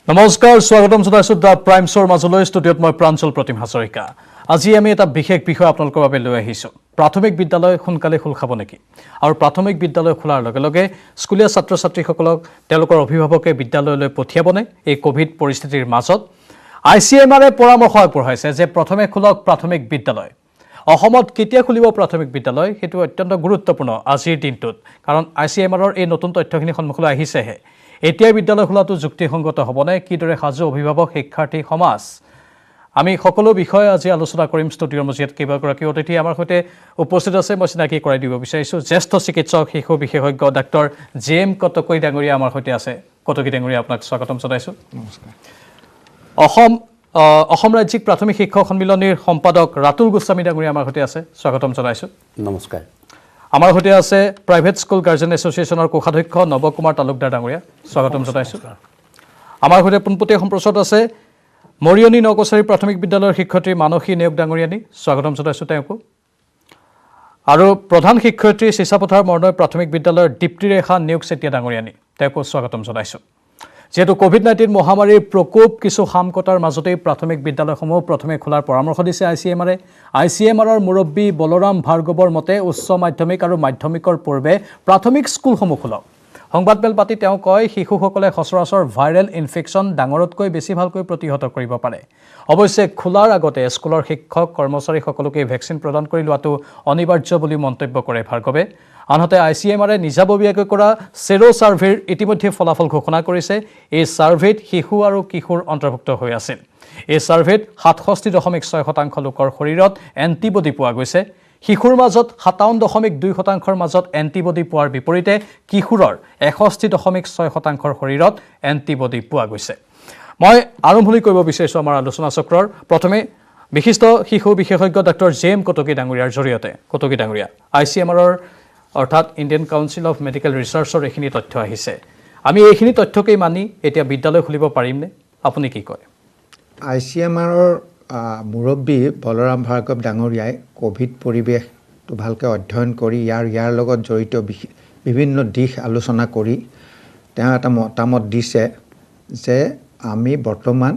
নমস্কাৰ স্বাগতম জনাইছো দা প্ৰাইমছৰ মাজলৈ ষ্টুডিঅ'ত মই প্ৰাঞ্জল প্ৰতিম হাজৰিকা আজি আমি এটা বিশেষ বিষয় আপোনালোকৰ বাবে লৈ আহিছো প্ৰাথমিক বিদ্যালয় সোনকালে খোল খাব নেকি আৰু প্ৰাথমিক বিদ্যালয় খোলাৰ লগে লগে স্কুলীয়া ছাত্ৰ-ছাত্ৰীসকলক তেওঁলোকৰ অভিভাৱকে বিদ্যালয়লৈ পঠিয়াবনে এই কোভিড পৰিস্থিতিৰ মাজত আইচিএমআৰে পৰামৰ্শ আগবঢ়াইছে যে প্ৰথমে খোলক প্ৰাথমিক বিদ্যালয় অসমত কেতিয়া খুলিব প্ৰাথমিক বিদ্যালয় হেতু অত্যন্ত গুৰুত্বপূৰ্ণ আজিৰ দিনটোত কাৰণ আইচিএমআৰৰ এই নতুন তথ্যখিনি সন্মুখলৈ আহিছেহে এতিয়া বিদ্যালয় খোলাটো যুক্তিসংগত হ'বনে কিদৰে সাজু অভিভাৱক শিক্ষাৰ্থী সমাজ আমি সকলো বিষয় আজি আলোচনা কৰিম ষ্টুডিঅ'ৰ মজিয়াত কেইবাগৰাকী অতিথি আমাৰ সৈতে উপস্থিত আছে মই চিনাকি কৰাই দিব বিচাৰিছো জ্যেষ্ঠ চিকিৎসক শিশু বিশেষজ্ঞ ডাক্তৰ জেএম কটকী ডাঙৰীয়া আমাৰ সৈতে আছে কটকী ডাঙৰীয়া আপোনাক স্বাগতম জনাইছো নমস্কাৰ অসম ৰাজ্যিক প্ৰাথমিক শিক্ষক সন্মিলনীৰ সম্পাদক ৰাতুল গোস্বামী ডাঙৰীয়া আমাৰ সৈতে আছে স্বাগতম জনাইছো নমস্কাৰ আমাৰ সৈতে আছে প্ৰাইভেট স্কুল গাৰ্জেন এছ'চিয়েশ্যনৰ কোষাধ্যক্ষ নৱ কুমাৰ তালুকদাৰ ডাঙৰীয়া স্বাগতম জনাইছো আমাৰ সৈতে পোনপটীয়া সম্প্ৰচাৰত আছে মৰিয়নি নকছাৰী প্ৰাথমিক বিদ্যালয়ৰ শিক্ষয়িত্ৰী মানসী নেওগ ডাঙৰীয়ানী স্বাগতম জনাইছো তেওঁকো আৰু প্ৰধান শিক্ষয়িত্ৰী চিচাপথাৰ মৰ্ণয় প্ৰাথমিক বিদ্যালয়ৰ দীপ্তিৰেখা নেওগ চেতিয়া ডাঙৰীয়ানী তেওঁকো স্বাগতম জনাইছো যেহেতু কোভিড-19 মহামাৰীৰ প্ৰকোপ কিছু হামকটাৰ মাজতেই প্ৰাথমিক বিদ্যালয়সমূহ প্ৰথমে খোলাৰ পৰামৰ্শ দিছে আইচিএমআৰৰ মুৰব্বী বলৰাম ভাৰ্গৱৰ মতে উচ্চ মাধ্যমিক আৰু মাধ্যমিকৰ পূৰ্বে প্ৰাথমিক স্কুলসমূহ খোলক সংবাদমেল পাতি তেওঁ কয় শিশুসকলে সচৰাচৰ ভাইৰেল ইনফেকশ্যন ডাঙৰতকৈ বেছি ভালকৈ প্ৰতিহত কৰিব পাৰে অৱশ্যে খোলাৰ আগতে স্কুলৰ শিক্ষক কৰ্মচাৰীসকলকে ভেকচিন প্ৰদান কৰি লোৱাটো অনিবাৰ্য বুলি মন্তব্য কৰে ভাৰ্গৱে আনহাতে আইচিএমআৰে নিজাববীয়াকৈ কৰা সেৰো সাৰ্ভেৰ ইতিমধ্যে ফলাফল ঘোষণা কৰিছে এই সাৰ্ভেত শিশু আৰু কিশোৰ অন্তৰ্ভুক্ত হৈ আছিল এই সাৰ্ভেত 67.6% লোকৰ শৰীৰত এন্টিবডি পোৱা গৈছে শিশুৰ মাজত 57.2%ৰ মাজত এন্টিবডি পোৱাৰ বিপৰীতে কিশোৰৰ 61.6%ৰ শৰীৰত এন্টিবডি পোৱা গৈছে মই আৰম্ভণি কৰিব বিচাৰিছো আমাৰ আলোচনা চক্ৰৰ প্ৰথমে বিশিষ্ট শিশু বিশেষজ্ঞ ডাক্তৰ জেএম কটকী ডাঙৰীয়াৰ জৰিয়তে কটকী ডাঙৰীয়া আইচিএমআৰৰ অৰ্থাৎ ইণ্ডিয়ান কাউন্সিল অফ মেডিকেল ৰিচাৰ্চৰ এইখিনি তথ্য আহিছে আমি এইখিনি তথ্যকেই মানি এতিয়া বিদ্যালয় খুলিব পাৰিমনে আপুনি কি কয় আইচিএমআৰৰ মুৰব্বী বলৰাম ভাৰ্গৱ ডাঙৰীয়াই কোভিড পৰিৱেশটো ভালকৈ অধ্যয়ন কৰি ইয়াৰ লগত জড়িত বিভিন্ন দিশ আলোচনা কৰি তেওঁ এটা মতামত দিছে যে আমি বৰ্তমান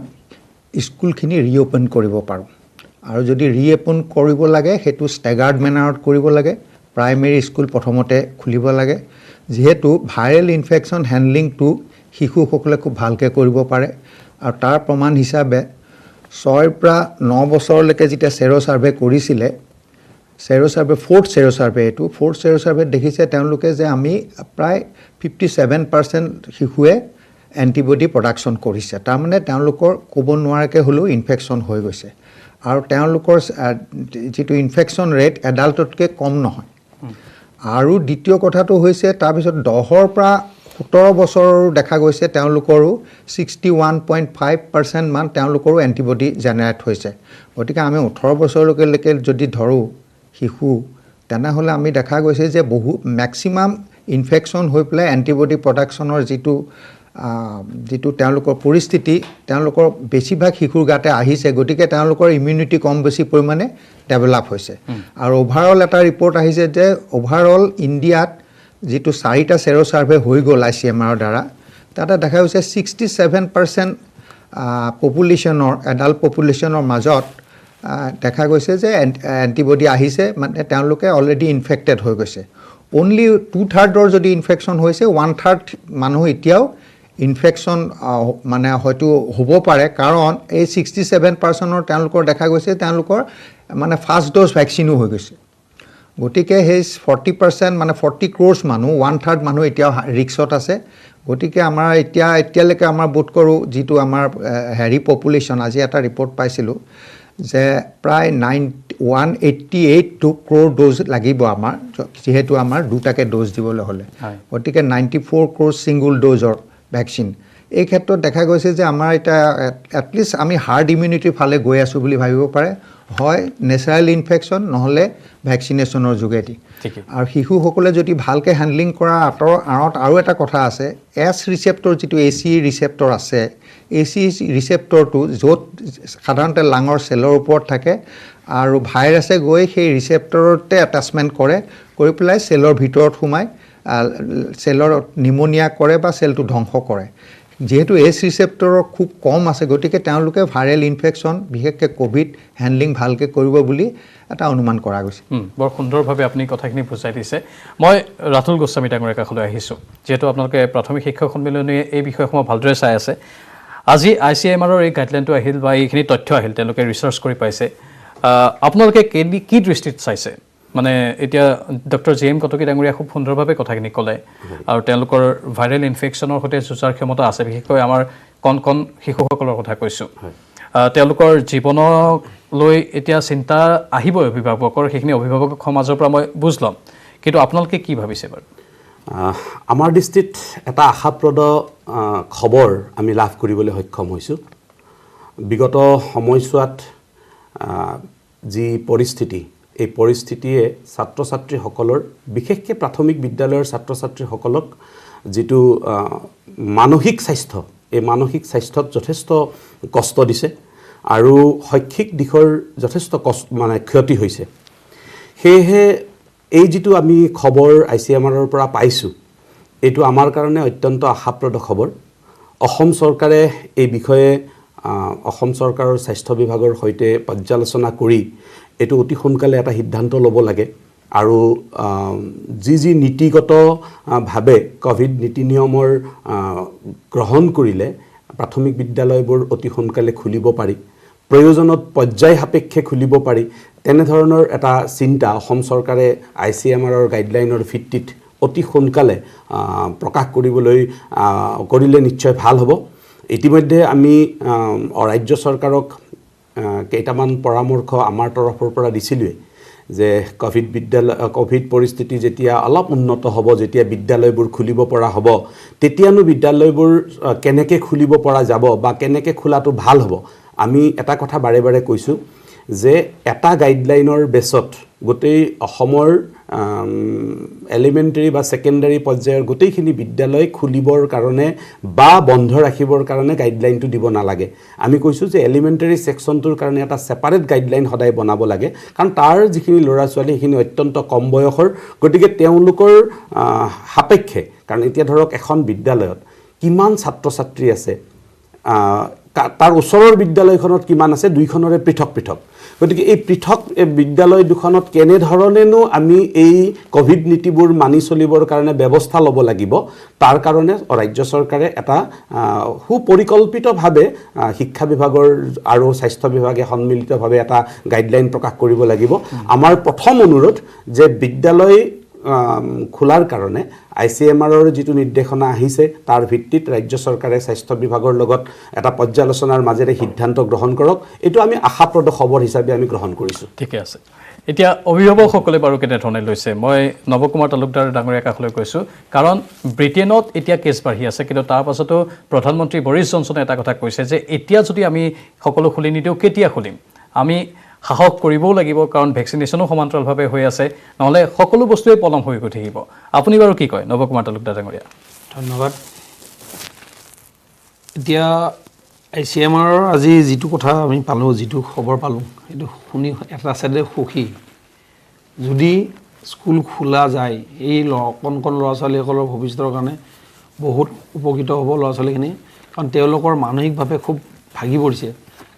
স্কুলখিনি ৰিঅ'পেন কৰিব পাৰোঁ আৰু যদি ৰিঅ'পেন কৰিব লাগে সেইটো ষ্টেগাৰ্ড মেনাৰত কৰিব লাগে প্ৰাইমেৰী স্কুল প্ৰথমতে খুলিব লাগে যিহেতু ভাইৰেল ইনফেকশ্যন হেণ্ডলিংটো শিশুসকলে খুব ভালকৈ কৰিব পাৰে আৰু তাৰ প্ৰমাণ হিচাপে 6 পৰা 9 বছৰলৈকে যেতিয়া সেৰো সাৰ্ভে কৰিছিলে সেৰো সাৰ্ভে ফ'ৰ্থ সেৰো সাৰ্ভে এইটো ফ'ৰ্থ সেৰো সাৰ্ভে দেখিছে তেওঁলোকে যে আমি প্ৰায় 57% শিশুৱে এণ্টিবডি প্ৰডাকশ্যন কৰিছে তাৰমানে তেওঁলোকৰ ক'ব নোৱাৰাকৈ হ'লেও ইনফেকশ্যন হৈ গৈছে আৰু তেওঁলোকৰ যিটো ইনফেকশ্যন ৰেট এডাল্টতকৈ কম নহয় আৰু দ্বিতীয় কথাটো হৈছে তাৰপিছত 10ৰ পৰা 17 বছৰৰ দেখা গৈছে তেওঁলোকৰো 61.5% মান তেওঁলোকৰো এণ্টিবডি জেনেৰেট হৈছে গতিকে আমি 18 বছৰলৈকে যদি ধৰোঁ শিশু তেনেহ'লে আমি দেখা গৈছে যে বহু মেক্সিমাম ইনফেকশ্যন হৈ পেলাই এণ্টিবডি প্ৰডাকশ্যনৰ যিটো তেওঁলোকৰ পৰিস্থিতি তেওঁলোকৰ বেছিভাগ শিশুৰ গাতে আহিছে গতিকে তেওঁলোকৰ ইমিউনিটি কম বেছি পৰিমাণে ডেভেলপ হৈছে আৰু অভাৰঅল এটা ৰিপৰ্ট আহিছে যে অভাৰঅল ইণ্ডিয়াত যিটো 4টা সেৰো সাৰ্ভে হৈ গ'ল আইচিএমআৰৰ দ্বাৰা তাতে দেখা গৈছে 67% পপুলেশ্যনৰ এডাল্ট পপুলেশ্যনৰ মাজত দেখা গৈছে যে এণ্টিবডি আহিছে মানে তেওঁলোকে অলৰেডি ইনফেক্টেড হৈ গৈছে অনলি 2/3 যদি ইনফেকশ্যন হৈছে 1/3 মানুহ এতিয়াও ইনফেকশ্যন মানে হয়তো হ'ব পাৰে কাৰণ এই 67%ৰ তেওঁলোকৰ দেখা গৈছে তেওঁলোকৰ মানে ফাৰ্ষ্ট ড'জ ভেকচিনো হৈ গৈছে গতিকে সেই 40% মানে 40 ক্ৰ'ৰ্ছ মানুহ 1/3 মানুহ এতিয়াও ৰিক্সত আছে গতিকে আমাৰ এতিয়ালৈকে আমাৰ বোধ কৰোঁ যিটো আমাৰ পপুলেশ্যন আজি এটা ৰিপৰ্ট পাইছিলোঁ যে প্ৰায় 188 ক্ৰ'ৰ ড'জ লাগিব আমাৰ যিহেতু আমাৰ দুটাকৈ ড'জ দিবলৈ হ'লে গতিকে 94 ক্ৰ'ৰ ছিংগুল ড'জৰ ভেকচিন এই ক্ষেত্ৰত দেখা গৈছে যে আমাৰ এতিয়া এটলিষ্ট আমি হাৰ্ড ইমিউনিটিৰ ফালে গৈ আছোঁ বুলি ভাবিব পাৰে হয় নেচাৰেল ইনফেকশ্যন নহ'লে ভেকচিনেশ্যনৰ যোগেদি আৰু শিশুসকলে যদি ভালকৈ হেণ্ডলিং কৰা আঁৰত আৰু এটা কথা আছে এছ ৰিচেপ্টৰ যিটো AC ৰিচেপ্টৰ আছে AC ৰিচেপ্টৰটো য'ত সাধাৰণতে লাঙৰ চেলৰ ওপৰত থাকে আৰু ভাইৰাছে গৈ সেই ৰিচেপ্টৰতে এটাচমেণ্ট কৰি পেলাই চেলৰ ভিতৰত সোমাই চেলৰ নিমনিয়া কৰে বা চেলটো ধ্বংস কৰে যিহেতু এছ ৰিচেপ্টৰৰ খুব কম আছে গতিকে তেওঁলোকে ভাইৰেল ইনফেকশ্যন বিশেষকৈ ক'ভিড হেণ্ডলিং ভালকৈ কৰিব বুলি এটা অনুমান কৰা গৈছে বৰ সুন্দৰভাৱে আপুনি কথাখিনি বুজাই দিছে মই ৰাতুল গোস্বামী ডাঙৰীয়াৰ কাষলৈ আহিছোঁ যিহেতু আপোনালোকে প্ৰাথমিক শিক্ষক সন্মিলনীয়ে এই বিষয়সমূহ ভালদৰে চাই আছে আজি ICMR এই গাইডলাইনটো আহিল বা এইখিনি তথ্য আহিল তেওঁলোকে ৰিচাৰ্চ কৰি পাইছে আপোনালোকে কি দৃষ্টিত চাইছে মানে এতিয়া ডক্টৰ JM কটকী ডাঙৰীয়া খুব সুন্দৰভাৱে কথাখিনি ক'লে আৰু তেওঁলোকৰ ভাইৰেল ইনফেকশ্যনৰ সৈতে যুঁজাৰ ক্ষমতা আছে বিশেষকৈ আমাৰ কণ শিশুসকলৰ কথা কৈছোঁ তেওঁলোকৰ জীৱনলৈ এতিয়া চিন্তা আহিবই অভিভাৱকৰ সেইখিনি অভিভাৱক সমাজৰ পৰা মই বুজ ল'ম কিন্তু আপোনালোকে কি ভাবিছে বাৰু আমাৰ দৃষ্টিত এটা আশাপ্ৰদ খবৰ আমি লাভ কৰিবলৈ সক্ষম হৈছোঁ বিগত সময়ছোৱাত যি পৰিস্থিতি এই পৰিস্থিতিয়ে ছাত্ৰ ছাত্ৰীসকলৰ বিশেষকৈ প্ৰাথমিক বিদ্যালয়ৰ ছাত্ৰ ছাত্ৰীসকলক যিটো মানসিক স্বাস্থ্য এই মানসিক স্বাস্থ্যত যথেষ্ট কষ্ট দিছে আৰু শৈক্ষিক দিশৰ যথেষ্ট মানে ক্ষতি হৈছে সেয়েহে এই যিটো আমি খবৰ ICMRৰ পৰা পাইছোঁ এইটো আমাৰ কাৰণে অত্যন্ত আশাপ্ৰদ খবৰ অসম চৰকাৰে এই বিষয়ে অসম চৰকাৰৰ স্বাস্থ্য বিভাগৰ সৈতে পৰ্যালোচনা কৰি এইটো অতি সোনকালে এটা সিদ্ধান্ত ল'ব লাগে আৰু যি নীতিগতভাৱে ক'ভিড নীতি নিয়মৰ গ্ৰহণ কৰিলে প্ৰাথমিক বিদ্যালয়বোৰ অতি সোনকালে খুলিব পাৰি প্ৰয়োজনত পৰ্যায় সাপেক্ষে খুলিব পাৰি তেনেধৰণৰ এটা চিন্তা অসম চৰকাৰে ICMRৰ গাইডলাইনৰ ভিত্তিত অতি সোনকালে প্ৰকাশ কৰিলে নিশ্চয় ভাল হ'ব ইতিমধ্যে আমি ৰাজ্য চৰকাৰক কেইটামান পৰামৰ্শ আমাৰ তৰফৰ পৰা দিছিলোঁৱে যে ক'ভিড পৰিস্থিতি যেতিয়া অলপ উন্নত হ'ব যেতিয়া বিদ্যালয়বোৰ খুলিব পৰা হ'ব তেতিয়ানো বিদ্যালয়বোৰ কেনেকৈ খুলিব পৰা যাব বা কেনেকৈ খোলাটো ভাল হ'ব আমি এটা কথা বাৰে বাৰে কৈছোঁ যে এটা গাইডলাইনৰ বেছত গোটেই অসমৰ এলিমেণ্টাৰী বা ছেকেণ্ডাৰী পৰ্যায়ৰ গোটেইখিনি বিদ্যালয় খুলিবৰ কাৰণে বা বন্ধ ৰাখিবৰ কাৰণে গাইডলাইনটো দিব নালাগে আমি কৈছোঁ যে এলিমেণ্টাৰী ছেকশ্যনটোৰ কাৰণে এটা ছেপাৰেট গাইডলাইন সদায় বনাব লাগে কাৰণ তাৰ যিখিনি ল'ৰা ছোৱালী সেইখিনি অত্যন্ত কম বয়সৰ গতিকে তেওঁলোকৰ সাপেক্ষে কাৰণ এতিয়া ধৰক এখন বিদ্যালয়ত কিমান ছাত্ৰ ছাত্ৰী আছে তাৰ ওচৰৰ বিদ্যালয়খনত কিমান আছে দুইখনৰে পৃথক গতিকে এই পৃথক বিদ্যালয় দুখনত কেনেধৰণেনো আমি এই ক'ভিড নীতিবোৰ মানি চলিবৰ কাৰণে ব্যৱস্থা ল'ব লাগিব তাৰ কাৰণে ৰাজ্য চৰকাৰে এটা সুপৰিকল্পিতভাৱে শিক্ষা বিভাগৰ আৰু স্বাস্থ্য বিভাগে সন্মিলিতভাৱে এটা গাইডলাইন প্ৰকাশ কৰিব লাগিব আমাৰ প্ৰথম অনুৰোধ যে বিদ্যালয় খোলাৰ কাৰণে ICMRৰ যিটো নিৰ্দেশনা আহিছে তাৰ ভিত্তিত ৰাজ্য চৰকাৰে স্বাস্থ্য বিভাগৰ লগত এটা পৰ্যালোচনাৰ মাজেৰে সিদ্ধান্ত গ্ৰহণ কৰক এইটো আমি আশাপ্ৰদ খবৰ হিচাপে আমি গ্ৰহণ কৰিছোঁ ঠিকে আছে এতিয়া অভিভাৱকসকলে বাৰু কেনেধৰণে লৈছে মই নৱকুমাৰ তালুকদাৰ ডাঙৰীয়াৰ কাষলৈ কৈছোঁ কাৰণ ব্ৰিটেইনত এতিয়া কেছ বাঢ়ি আছে কিন্তু তাৰ পাছতো প্ৰধানমন্ত্ৰী বৰিছ জনছনে এটা কথা কৈছে যে এতিয়া যদি আমি সকলো খুলি নিদিওঁ কেতিয়া খুলিম আমি সাহস কৰিবও লাগিব কাৰণ ভেকচিনেশ্যনো সমান্তৰালভাৱে হৈ আছে নহ'লে সকলো বস্তুৱে পলম হৈ গৈ থাকিব আপুনি বাৰু কি কয় নৱকুমাৰ তালুকদাৰ ডাঙৰীয়া ধন্যবাদ এতিয়া ICMRৰ আজি যিটো কথা আমি পালোঁ যিটো খবৰ পালোঁ সেইটো শুনি এটা চাইডে সুখী যদি স্কুল খোলা যায় এই কণ ল'ৰা ছোৱালীসকলৰ ভৱিষ্যতৰ কাৰণে বহুত উপকৃত হ'ব ল'ৰা ছোৱালীখিনি কাৰণ তেওঁলোকৰ মানসিকভাৱে খুব ভাগি পৰিছে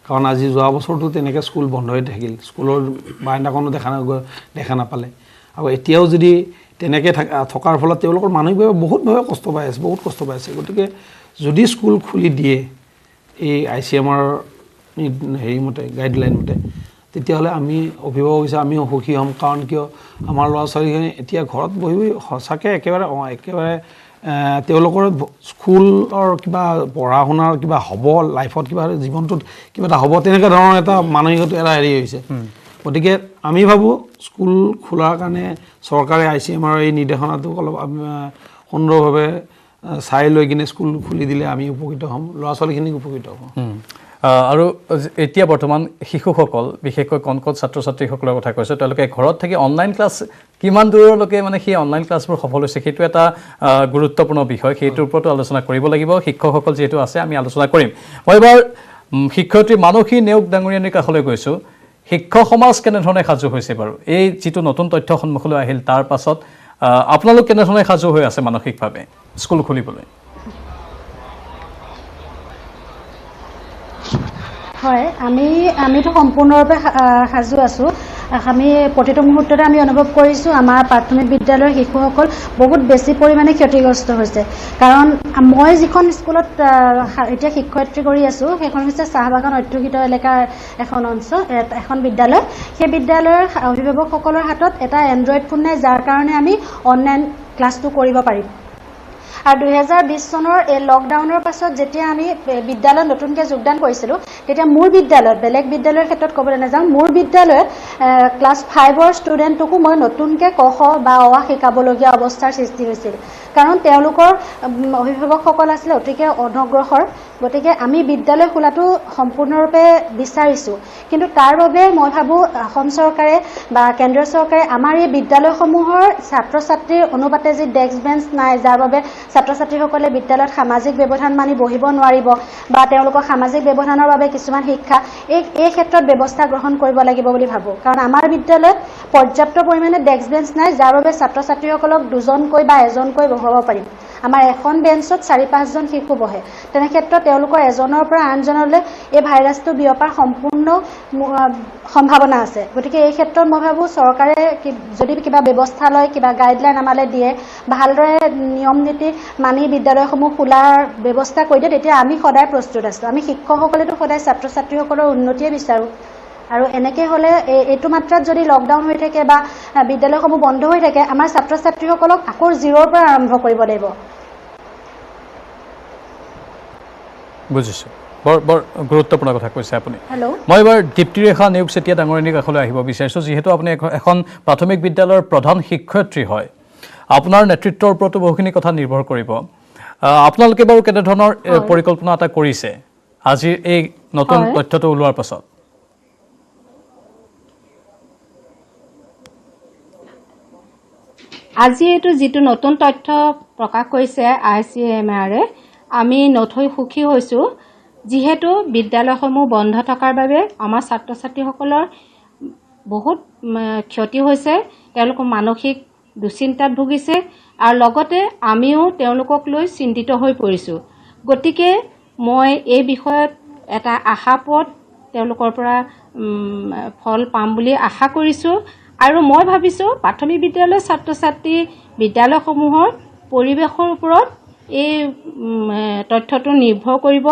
কাৰণ আজি যোৱা বছৰটো তেনেকৈ স্কুল বন্ধ হৈ থাকিল স্কুলৰ বাৰাণ্ডাখনো দেখা নাপালে আৰু এতিয়াও যদি তেনেকৈ থকাৰ ফলত তেওঁলোকৰ মানসিকভাৱে বহুত কষ্ট পাই আছে গতিকে যদি স্কুল খুলি দিয়ে এই ICMR হেৰিমতে গাইডলাইন মতে তেতিয়াহ'লে আমি অভিভাৱক হিচাপে আমি সুখী হ'ম কাৰণ কিয় আমাৰ ল'ৰা ছোৱালীখিনি এতিয়া ঘৰত বহি সঁচাকৈ একেবাৰে তেওঁলোকৰ স্কুলৰ কিবা পঢ়া শুনাৰ কিবা হ'ব লাইফত কিবা জীৱনটোত কিবা এটা হ'ব তেনেকুৱা ধৰণৰ এটা মানসিকতা এটা হেৰি হৈছে গতিকে আমি ভাবোঁ স্কুল খোলাৰ কাৰণে চৰকাৰে ICMR এই নিৰ্দেশনাটোক অলপ সুন্দৰভাৱে চাই লৈ কিনে স্কুল খুলি দিলে আমি উপকৃত হ'ম ল'ৰা ছোৱালীখিনিক উপকৃত হ'ম আৰু এতিয়া বৰ্তমান শিশুসকল বিশেষকৈ কণ ছাত্ৰ ছাত্ৰীসকলৰ কথা কৈছোঁ তেওঁলোকে ঘৰত থাকি অনলাইন ক্লাছ কিমান দূৰলৈকে মানে সেই অনলাইন ক্লাছবোৰ সফল হৈছে সেইটো এটা গুৰুত্বপূৰ্ণ বিষয় সেইটোৰ ওপৰতো আলোচনা কৰিব লাগিব শিক্ষকসকল যিহেতু আছে আমি আলোচনা কৰিম মই এবাৰ শিক্ষয়িত্ৰী মানসী নেওগ ডাঙৰীয়ানীৰ কাষলৈ গৈছোঁ শিক্ষক সমাজ কেনেধৰণে সাজু হৈছে বাৰু এই যিটো নতুন তথ্য সন্মুখলৈ আহিল তাৰ পাছত আপোনালোক কেনেধৰণে সাজু হৈ আছে মানসিকভাৱে স্কুল খুলিবলৈ হয় আমিতো সম্পূৰ্ণৰূপে সাজু আছোঁ আমি প্ৰতিটো মুহূৰ্ততে আমি অনুভৱ কৰিছোঁ আমাৰ প্ৰাথমিক বিদ্যালয়ৰ শিশুসকল বহুত বেছি পৰিমাণে ক্ষতিগ্ৰস্ত হৈছে কাৰণ মই যিখন স্কুলত এতিয়া শিক্ষয়িত্ৰী কৰি আছোঁ সেইখন হৈছে চাহবাগান অধ্যুষিত এলেকাৰ এখন বিদ্যালয় সেই বিদ্যালয়ৰ অভিভাৱকসকলৰ হাতত এটা এণ্ড্ৰইড ফোন নাই যাৰ কাৰণে আমি অনলাইন ক্লাছটো কৰিব পাৰিম আৰু 2020 চনৰ এই লকডাউনৰ পাছত যেতিয়া আমি বিদ্যালয়ত নতুনকৈ যোগদান কৰিছিলোঁ তেতিয়া মোৰ বিদ্যালয়ত বেলেগ বিদ্যালয়ৰ ক্ষেত্ৰত ক'বলৈ নাযাওঁ মোৰ বিদ্যালয়ত ক্লাছ 5ৰ ষ্টুডেণ্টকো মই নতুনকৈ ক খ বা অ আ শিকাবলগীয়া অৱস্থাৰ সৃষ্টি হৈছিল কাৰণ তেওঁলোকৰ অভিভাৱকসকল আছিলে অতিকে অনগ্ৰসৰ গতিকে আমি বিদ্যালয় খোলাটো সম্পূৰ্ণৰূপে বিচাৰিছোঁ কিন্তু তাৰ বাবে মই ভাবোঁ অসম চৰকাৰে বা কেন্দ্ৰীয় চৰকাৰে আমাৰ এই বিদ্যালয়সমূহৰ ছাত্ৰ ছাত্ৰীৰ অনুপাতে যি ডেস্ক বেঞ্চ নাই যাৰ বাবে ছাত্ৰ ছাত্ৰীসকলে বিদ্যালয়ত সামাজিক ব্যৱধান মানি বহিব নোৱাৰিব বা তেওঁলোকৰ সামাজিক ব্যৱধানৰ বাবে কিছুমান শিক্ষা এই ক্ষেত্ৰত ব্যৱস্থা গ্ৰহণ কৰিব লাগিব বুলি ভাবোঁ কাৰণ আমাৰ বিদ্যালয়ত পৰ্যাপ্ত পৰিমাণে ডেস্ক বেঞ্চ নাই যাৰ বাবে ছাত্ৰ ছাত্ৰীসকলক দুজনকৈ বা এজনকৈ বহাব পাৰিম আমাৰ এখন বেঞ্চত 4-5জন শিশু বহে তেনে ক্ষেত্ৰত তেওঁলোকৰ এজনৰ পৰা আনজনলৈ এই ভাইৰাছটো বিয়পাৰ সম্পূৰ্ণ সম্ভাৱনা আছে গতিকে এই ক্ষেত্ৰত মই ভাবোঁ চৰকাৰে যদি কিবা ব্যৱস্থা লয় কিবা গাইডলাইন আমালৈ দিয়ে ভালদৰে নিয়ম নীতি মানি বিদ্যালয়সমূহ খোলাৰ ব্যৱস্থা কৰি দিয়ে তেতিয়া আমি সদায় প্ৰস্তুত আছোঁ আমি শিক্ষকসকলেতো সদায় ছাত্ৰ ছাত্ৰীসকলৰ উন্নতিয়ে বিচাৰোঁ আৰু এনেকৈ হ'লে এইটো মাত্ৰাত যদি লকডাউন হৈ থাকে বা বিদ্যালয়সমূহ বন্ধ হৈ থাকে আমাৰ ছাত্ৰ ছাত্ৰীসকলক আকৌ জিৰ'ৰ পৰা আৰম্ভ কৰিব লাগিব বুজিছোঁ বৰ গুৰুত্বপূৰ্ণ কথা কৈছে আপুনি হেল্ল' মই এবাৰ দীপ্তিৰেখা নেওগ চেতিয়া ডাঙৰীয়ানীৰ কাষলৈ আহিব বিচাৰিছোঁ যিহেতু আপুনি এখন প্ৰাথমিক বিদ্যালয়ৰ প্ৰধান শিক্ষয়িত্ৰী হয় আপোনাৰ নেতৃত্বৰ ওপৰতো বহুখিনি কথা নিৰ্ভৰ কৰিব আপোনালোকে বাৰু কেনেধৰণৰ পৰিকল্পনা এটা কৰিছে আজিৰ এই নতুন তথ্যটো ওলোৱাৰ পাছত আজি এইটো যিটো নতুন তথ্য প্ৰকাশ কৰিছে ICMR আমি নথৈ সুখী হৈছোঁ যিহেতু বিদ্যালয়সমূহ বন্ধ থকাৰ বাবে আমাৰ ছাত্ৰ ছাত্ৰীসকলৰ বহুত ক্ষতি হৈছে তেওঁলোক মানসিক দুশ্চিন্তাত ভুগিছে আৰু লগতে আমিও তেওঁলোকক লৈ চিন্তিত হৈ পৰিছোঁ গতিকে মই এই বিষয়ত এটা আশাপথ তেওঁলোকৰ পৰা ফল পাম বুলি আশা কৰিছোঁ আৰু মই ভাবিছোঁ প্ৰাথমিক বিদ্যালয়ৰ ছাত্ৰ ছাত্ৰী বিদ্যালয়সমূহৰ পৰিৱেশৰ ওপৰত এই তথ্যটো নিৰ্ভৰ কৰিব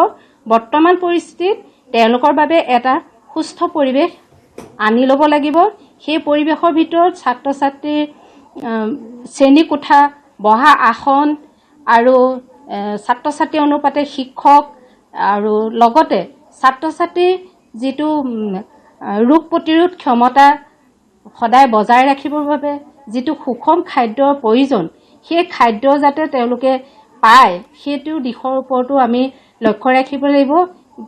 বৰ্তমান পৰিস্থিতিত তেওঁলোকৰ বাবে এটা সুস্থ পৰিৱেশ আনি ল'ব লাগিব সেই পৰিৱেশৰ ভিতৰত ছাত্ৰ ছাত্ৰীৰ শ্ৰেণীকোঠা বহা আসন আৰু ছাত্ৰ ছাত্ৰী অনুপাতে শিক্ষক আৰু লগতে ছাত্ৰ ছাত্ৰীৰ যিটো ৰোগ প্ৰতিৰোধ ক্ষমতা সদায় বজাই ৰাখিবৰ বাবে যিটো সুষম খাদ্যৰ প্ৰয়োজন সেই খাদ্য যাতে তেওঁলোকে পায় সেইটো দিশৰ ওপৰতো আমি লক্ষ্য ৰাখিব লাগিব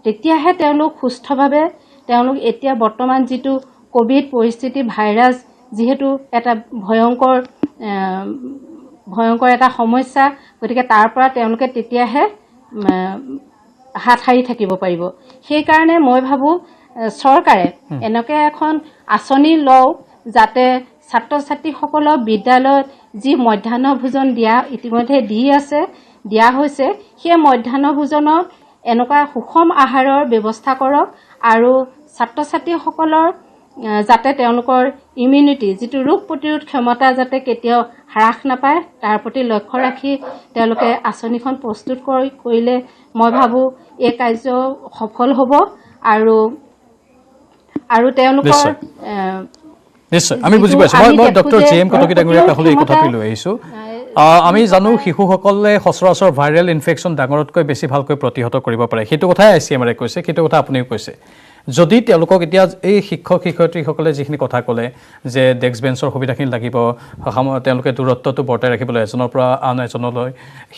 তেতিয়াহে তেওঁলোক সুস্থভাৱে তেওঁলোক এতিয়া বৰ্তমান যিটো কোভিড পৰিস্থিতি ভাইৰাছ যিহেতু এটা ভয়ংকৰ এটা সমস্যা গতিকে তাৰ পৰা তেওঁলোকে তেতিয়াহে হাত সাৰি থাকিব পাৰিব সেইকাৰণে মই ভাবোঁ চৰকাৰে এনেকৈ এখন আঁচনি লওক যাতে ছাত্ৰ ছাত্ৰীসকলক বিদ্যালয়ত যি মধ্যাহ্ন ভোজন ইতিমধ্যে দিয়া হৈছে সেই মধ্যাহ্ন ভোজনত এনেকুৱা সুষম আহাৰৰ ব্যৱস্থা কৰক আৰু ছাত্ৰ ছাত্ৰীসকলৰ যাতে তেওঁলোকৰ ইমিউনিটি যিটো ৰোগ প্ৰতিৰোধ ক্ষমতা যাতে কেতিয়াও হ্ৰাস নাপায় তাৰ প্ৰতি লক্ষ্য ৰাখি তেওঁলোকে আঁচনিখন প্ৰস্তুত কৰিলে মই ভাবোঁ এই কাৰ্য সফল হ'ব আৰু তেওঁলোকৰ নিশ্চয় আমি বুজি পাইছোঁ মই ডক্টৰ JM কটকী ডাঙৰীয়াৰ কাষলৈ এই কথাটো লৈ আহিছোঁ আমি জানো শিশুসকলে সচৰাচৰ ভাইৰেল ইনফেকশ্যন ডাঙৰতকৈ বেছি ভালকৈ প্ৰতিহত কৰিব পাৰে সেইটো কথাই ICMRে কৈছে সেইটো কথা আপুনিও কৈছে যদি তেওঁলোকক এতিয়া এই শিক্ষক শিক্ষয়িত্ৰীসকলে যিখিনি কথা ক'লে যে ডেস্ক বেঞ্চৰ সুবিধাখিনি লাগিব তেওঁলোকে দূৰত্বটো বৰ্তাই ৰাখিবলৈ এজনৰ পৰা আন এজনলৈ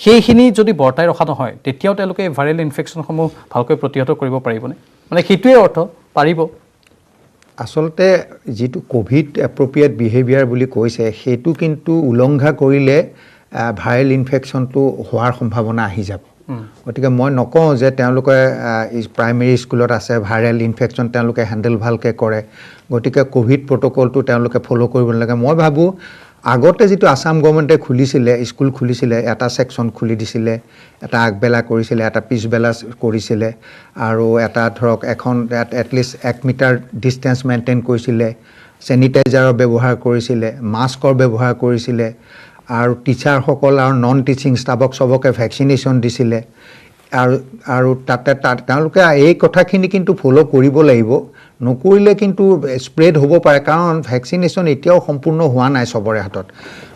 সেইখিনি যদি বৰ্তাই ৰখা নহয় তেতিয়াও তেওঁলোকে ভাইৰেল ইনফেকশ্যনসমূহ ভালকৈ প্ৰতিহত কৰিব পাৰিবনে মানে সেইটোৱে অৰ্থ পাৰিব আচলতে যিটো কোভিড এপ্ৰপ্ৰিয়েট বিহেভিয়াৰ বুলি কৈছে সেইটো কিন্তু উলংঘা কৰিলে ভাইৰেল ইনফেকশ্যনটো হোৱাৰ সম্ভাৱনা আহি যাব গতিকে মই নকওঁ যে তেওঁলোকে প্ৰাইমেৰী স্কুলত আছে ভাইৰেল ইনফেকশ্যন তেওঁলোকে হেণ্ডেল ভালকৈ কৰে গতিকে কোভিড প্ৰট'কলটো তেওঁলোকে ফ'ল' কৰিব নালাগে মই ভাবোঁ আগতে যিটো আসাম গভৰ্ণমেণ্টে খুলিছিলে স্কুল খুলিছিলে এটা ছেকশ্যন খুলি দিছিলে এটা আগবেলা কৰিছিলে এটা পিছবেলা কৰিছিলে আৰু এটা ধৰক এখন এটলিষ্ট 1 মিটাৰ ডিষ্টেঞ্চ মেইনটেইন কৰিছিলে চেনিটাইজাৰৰ ব্যৱহাৰ কৰিছিলে মাস্কৰ ব্যৱহাৰ কৰিছিলে আৰু টিচাৰসকল আৰু নন টিচিং ষ্টাফক সবকে ভেকচিনেশ্যন দিছিলে আৰু তাতে তেওঁলোকে এই কথাখিনি কিন্তু ফ'ল' কৰিব লাগিব নকৰিলে কিন্তু স্প্ৰেড হ'ব পাৰে কাৰণ ভেকচিনেশ্যন এতিয়াও সম্পূৰ্ণ হোৱা নাই সবৰে হাতত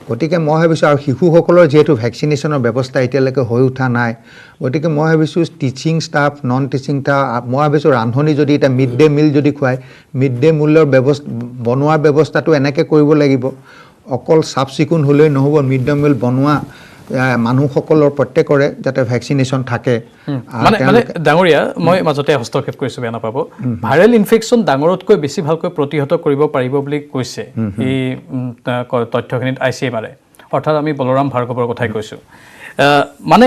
গতিকে মই ভাবিছোঁ আৰু শিশুসকলৰ যিহেতু ভেকচিনেশ্যনৰ ব্যৱস্থা এতিয়ালৈকে হৈ উঠা নাই গতিকে মই ভাবিছোঁ teaching staff non teaching staff মই ভাবিছোঁ ৰান্ধনি যদি এটা মিড ডে মিল যদি খুৱায় মিড ডে মিলৰ বনোৱাৰ ব্যৱস্থাটো এনেকৈ কৰিব লাগিব অকল চাফ চিকুণ হ'লেই নহ'ব মিড ডে মিল বনোৱা মানুহসকলৰ প্ৰত্যেকৰে যাতে ভেকচিনেশ্যন থাকে মানে ডাঙৰীয়া মই মাজতে হস্তক্ষেপ কৰিছোঁ বেয়া নাপাব ভাইৰেল ইনফেকশ্যন ডাঙৰতকৈ বেছি ভালকৈ প্ৰতিহত কৰিব পাৰিব বুলি কৈছে এই তথ্যখিনিত ICMR অৰ্থাৎ আমি বলৰাম ভাৰ্গৱৰ কথাই কৈছোঁ মানে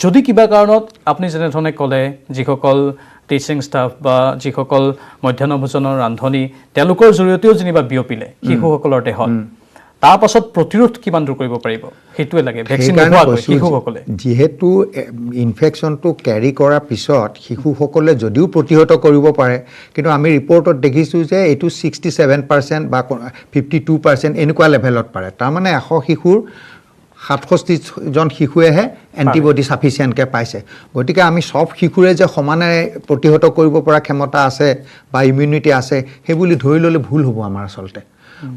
যদি কিবা কাৰণত আপুনি যেনেধৰণে ক'লে যিসকল টিচিং ষ্টাফ বা যিসকল মধ্যাহ্ন ভোজনৰ ৰান্ধনি তেওঁলোকৰ জৰিয়তেও যেনিবা বিয়পিলে শিশুসকলৰ দেহত তাৰ পাছত প্ৰতিৰোধ কিমান দূৰ কৰিব পাৰিব সেইটোৱে লাগে ভেকচিন নোহোৱাকৈ শিশুসকলে যিহেতু ইনফেকশ্যনটো কেৰি কৰাৰ পিছত শিশুসকলে যদিও প্ৰতিহত কৰিব পাৰে কিন্তু আমি ৰিপৰ্টত দেখিছোঁ যে এইটো 67% বা 52% এনেকুৱা লেভেলত পাৰে তাৰমানে 100 শিশুৰ 67জন শিশুৱেহে এণ্টিবডি ছাফিচিয়েণ্টকৈ পাইছে গতিকে আমি সব শিশুৰে যে সমানে প্ৰতিহত কৰিব পৰা ক্ষমতা আছে বা ইমিউনিটি আছে সেই বুলি ধৰি ল'লে ভুল হ'ব আমাৰ আচলতে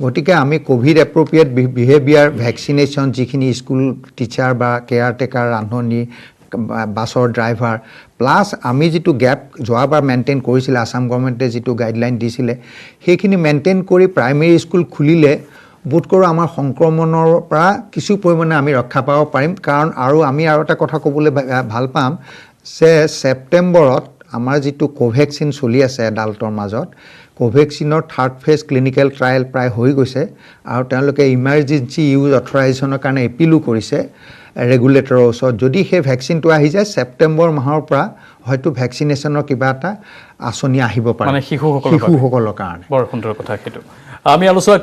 গতিকে আমি কোভিড এপ্ৰপ্ৰিয়েট বিহেভিয়াৰ ভেকচিনেশ্যন যিখিনি স্কুল টিচাৰ বা কেয়াৰ টেকাৰ ৰান্ধনি বাছৰ ড্ৰাইভাৰ প্লাছ আমি যিটো গেপ যোৱাবাৰ মেইনটেইন কৰিছিলে আসাম গভৰ্ণমেণ্টে যিটো গাইডলাইন দিছিলে সেইখিনি মেইনটেইন কৰি প্ৰাইমেৰী স্কুল খুলিলে বোধ কৰোঁ আমাৰ সংক্ৰমণৰ পৰা কিছু পৰিমাণে আমি ৰক্ষা পাব পাৰিম কাৰণ আৰু আমি আৰু এটা কথা ক'বলৈ ভাল পাম যে ছেপ্টেম্বৰত আমাৰ যিটো কোভেক্সিন চলি আছে এডাল্টৰ মাজত কোভেক্সিনৰ 3rd ফেজ ক্লিনিকেল ট্ৰায়েল প্ৰায় হৈ গৈছে আৰু তেওঁলোকে ইমাৰ্জেঞ্চি ইউজ অথৰাইজেশ্যনৰ কাৰণে এপিলো কৰিছে ৰেগুলেটৰৰ ওচৰত যদি সেই ভেকচিনটো আহি যায় ছেপ্টেম্বৰ মাহৰ পৰা হয়তো ভেকচিনেশ্যনৰ কিবা এটা আঁচনি আহিব পাৰে মানে শিশুসকলৰ কাৰণে বৰ সুন্দৰ কথা সেইটো আমি আলোচনা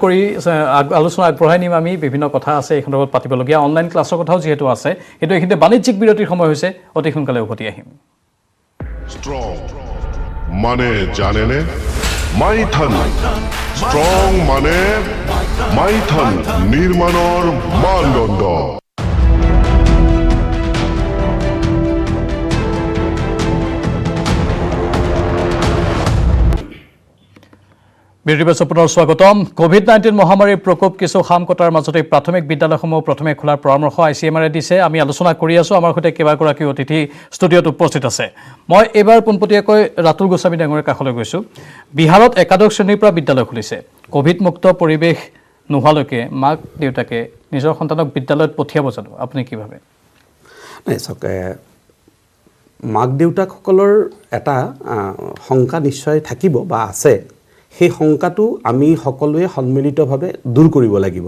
আগবঢ়াই নিম আমি বিভিন্ন কথা আছে এই সন্দৰ্ভত পাতিবলগীয়া অনলাইন ক্লাছৰ কথাও যিহেতু আছে সেইটো এইখিনিতে বাণিজ্যিক বিৰতিৰ সময় হৈছে অতি সোনকালে উভতি আহিম স্ট্ৰং মানে জানেনে মাইথন স্ট্ৰং মানে মাইথন নিৰ্মাণৰ মানদণ্ড বিৰতিৰ পিছত পুনৰ স্বাগতম কোভিড-19 মহামাৰীৰ প্ৰকোপ কিছু খাম কটাৰ মাজতে প্ৰাথমিক বিদ্যালয়সমূহ প্ৰথমে খোলাৰ পৰামৰ্শ ICMR দিছে আমি আলোচনা কৰি আছো আমাৰ সৈতে কেইবাগৰাকী অতিথি ষ্টুডিঅ'ত উপস্থিত আছে মই এবাৰ পোনপটীয়াকৈ ৰাতুল গোস্বামী ডাঙৰীৰ কাষলৈ গৈছোঁ বিহাৰত একাদশ শ্ৰেণীৰ পৰা বিদ্যালয় খুলিছে কোভিড মুক্ত পৰিৱেশ নোহোৱালৈকে মাক দেউতাকে নিজৰ সন্তানক বিদ্যালয়ত পঠিয়াব জানো আপুনি কি ভাবে নাই চাওক মাক দেউতাকসকলৰ এটা শংকা নিশ্চয় থাকিব বা আছে সেই শংকাটো আমি সকলোৱে সন্মিলিতভাৱে দূৰ কৰিব লাগিব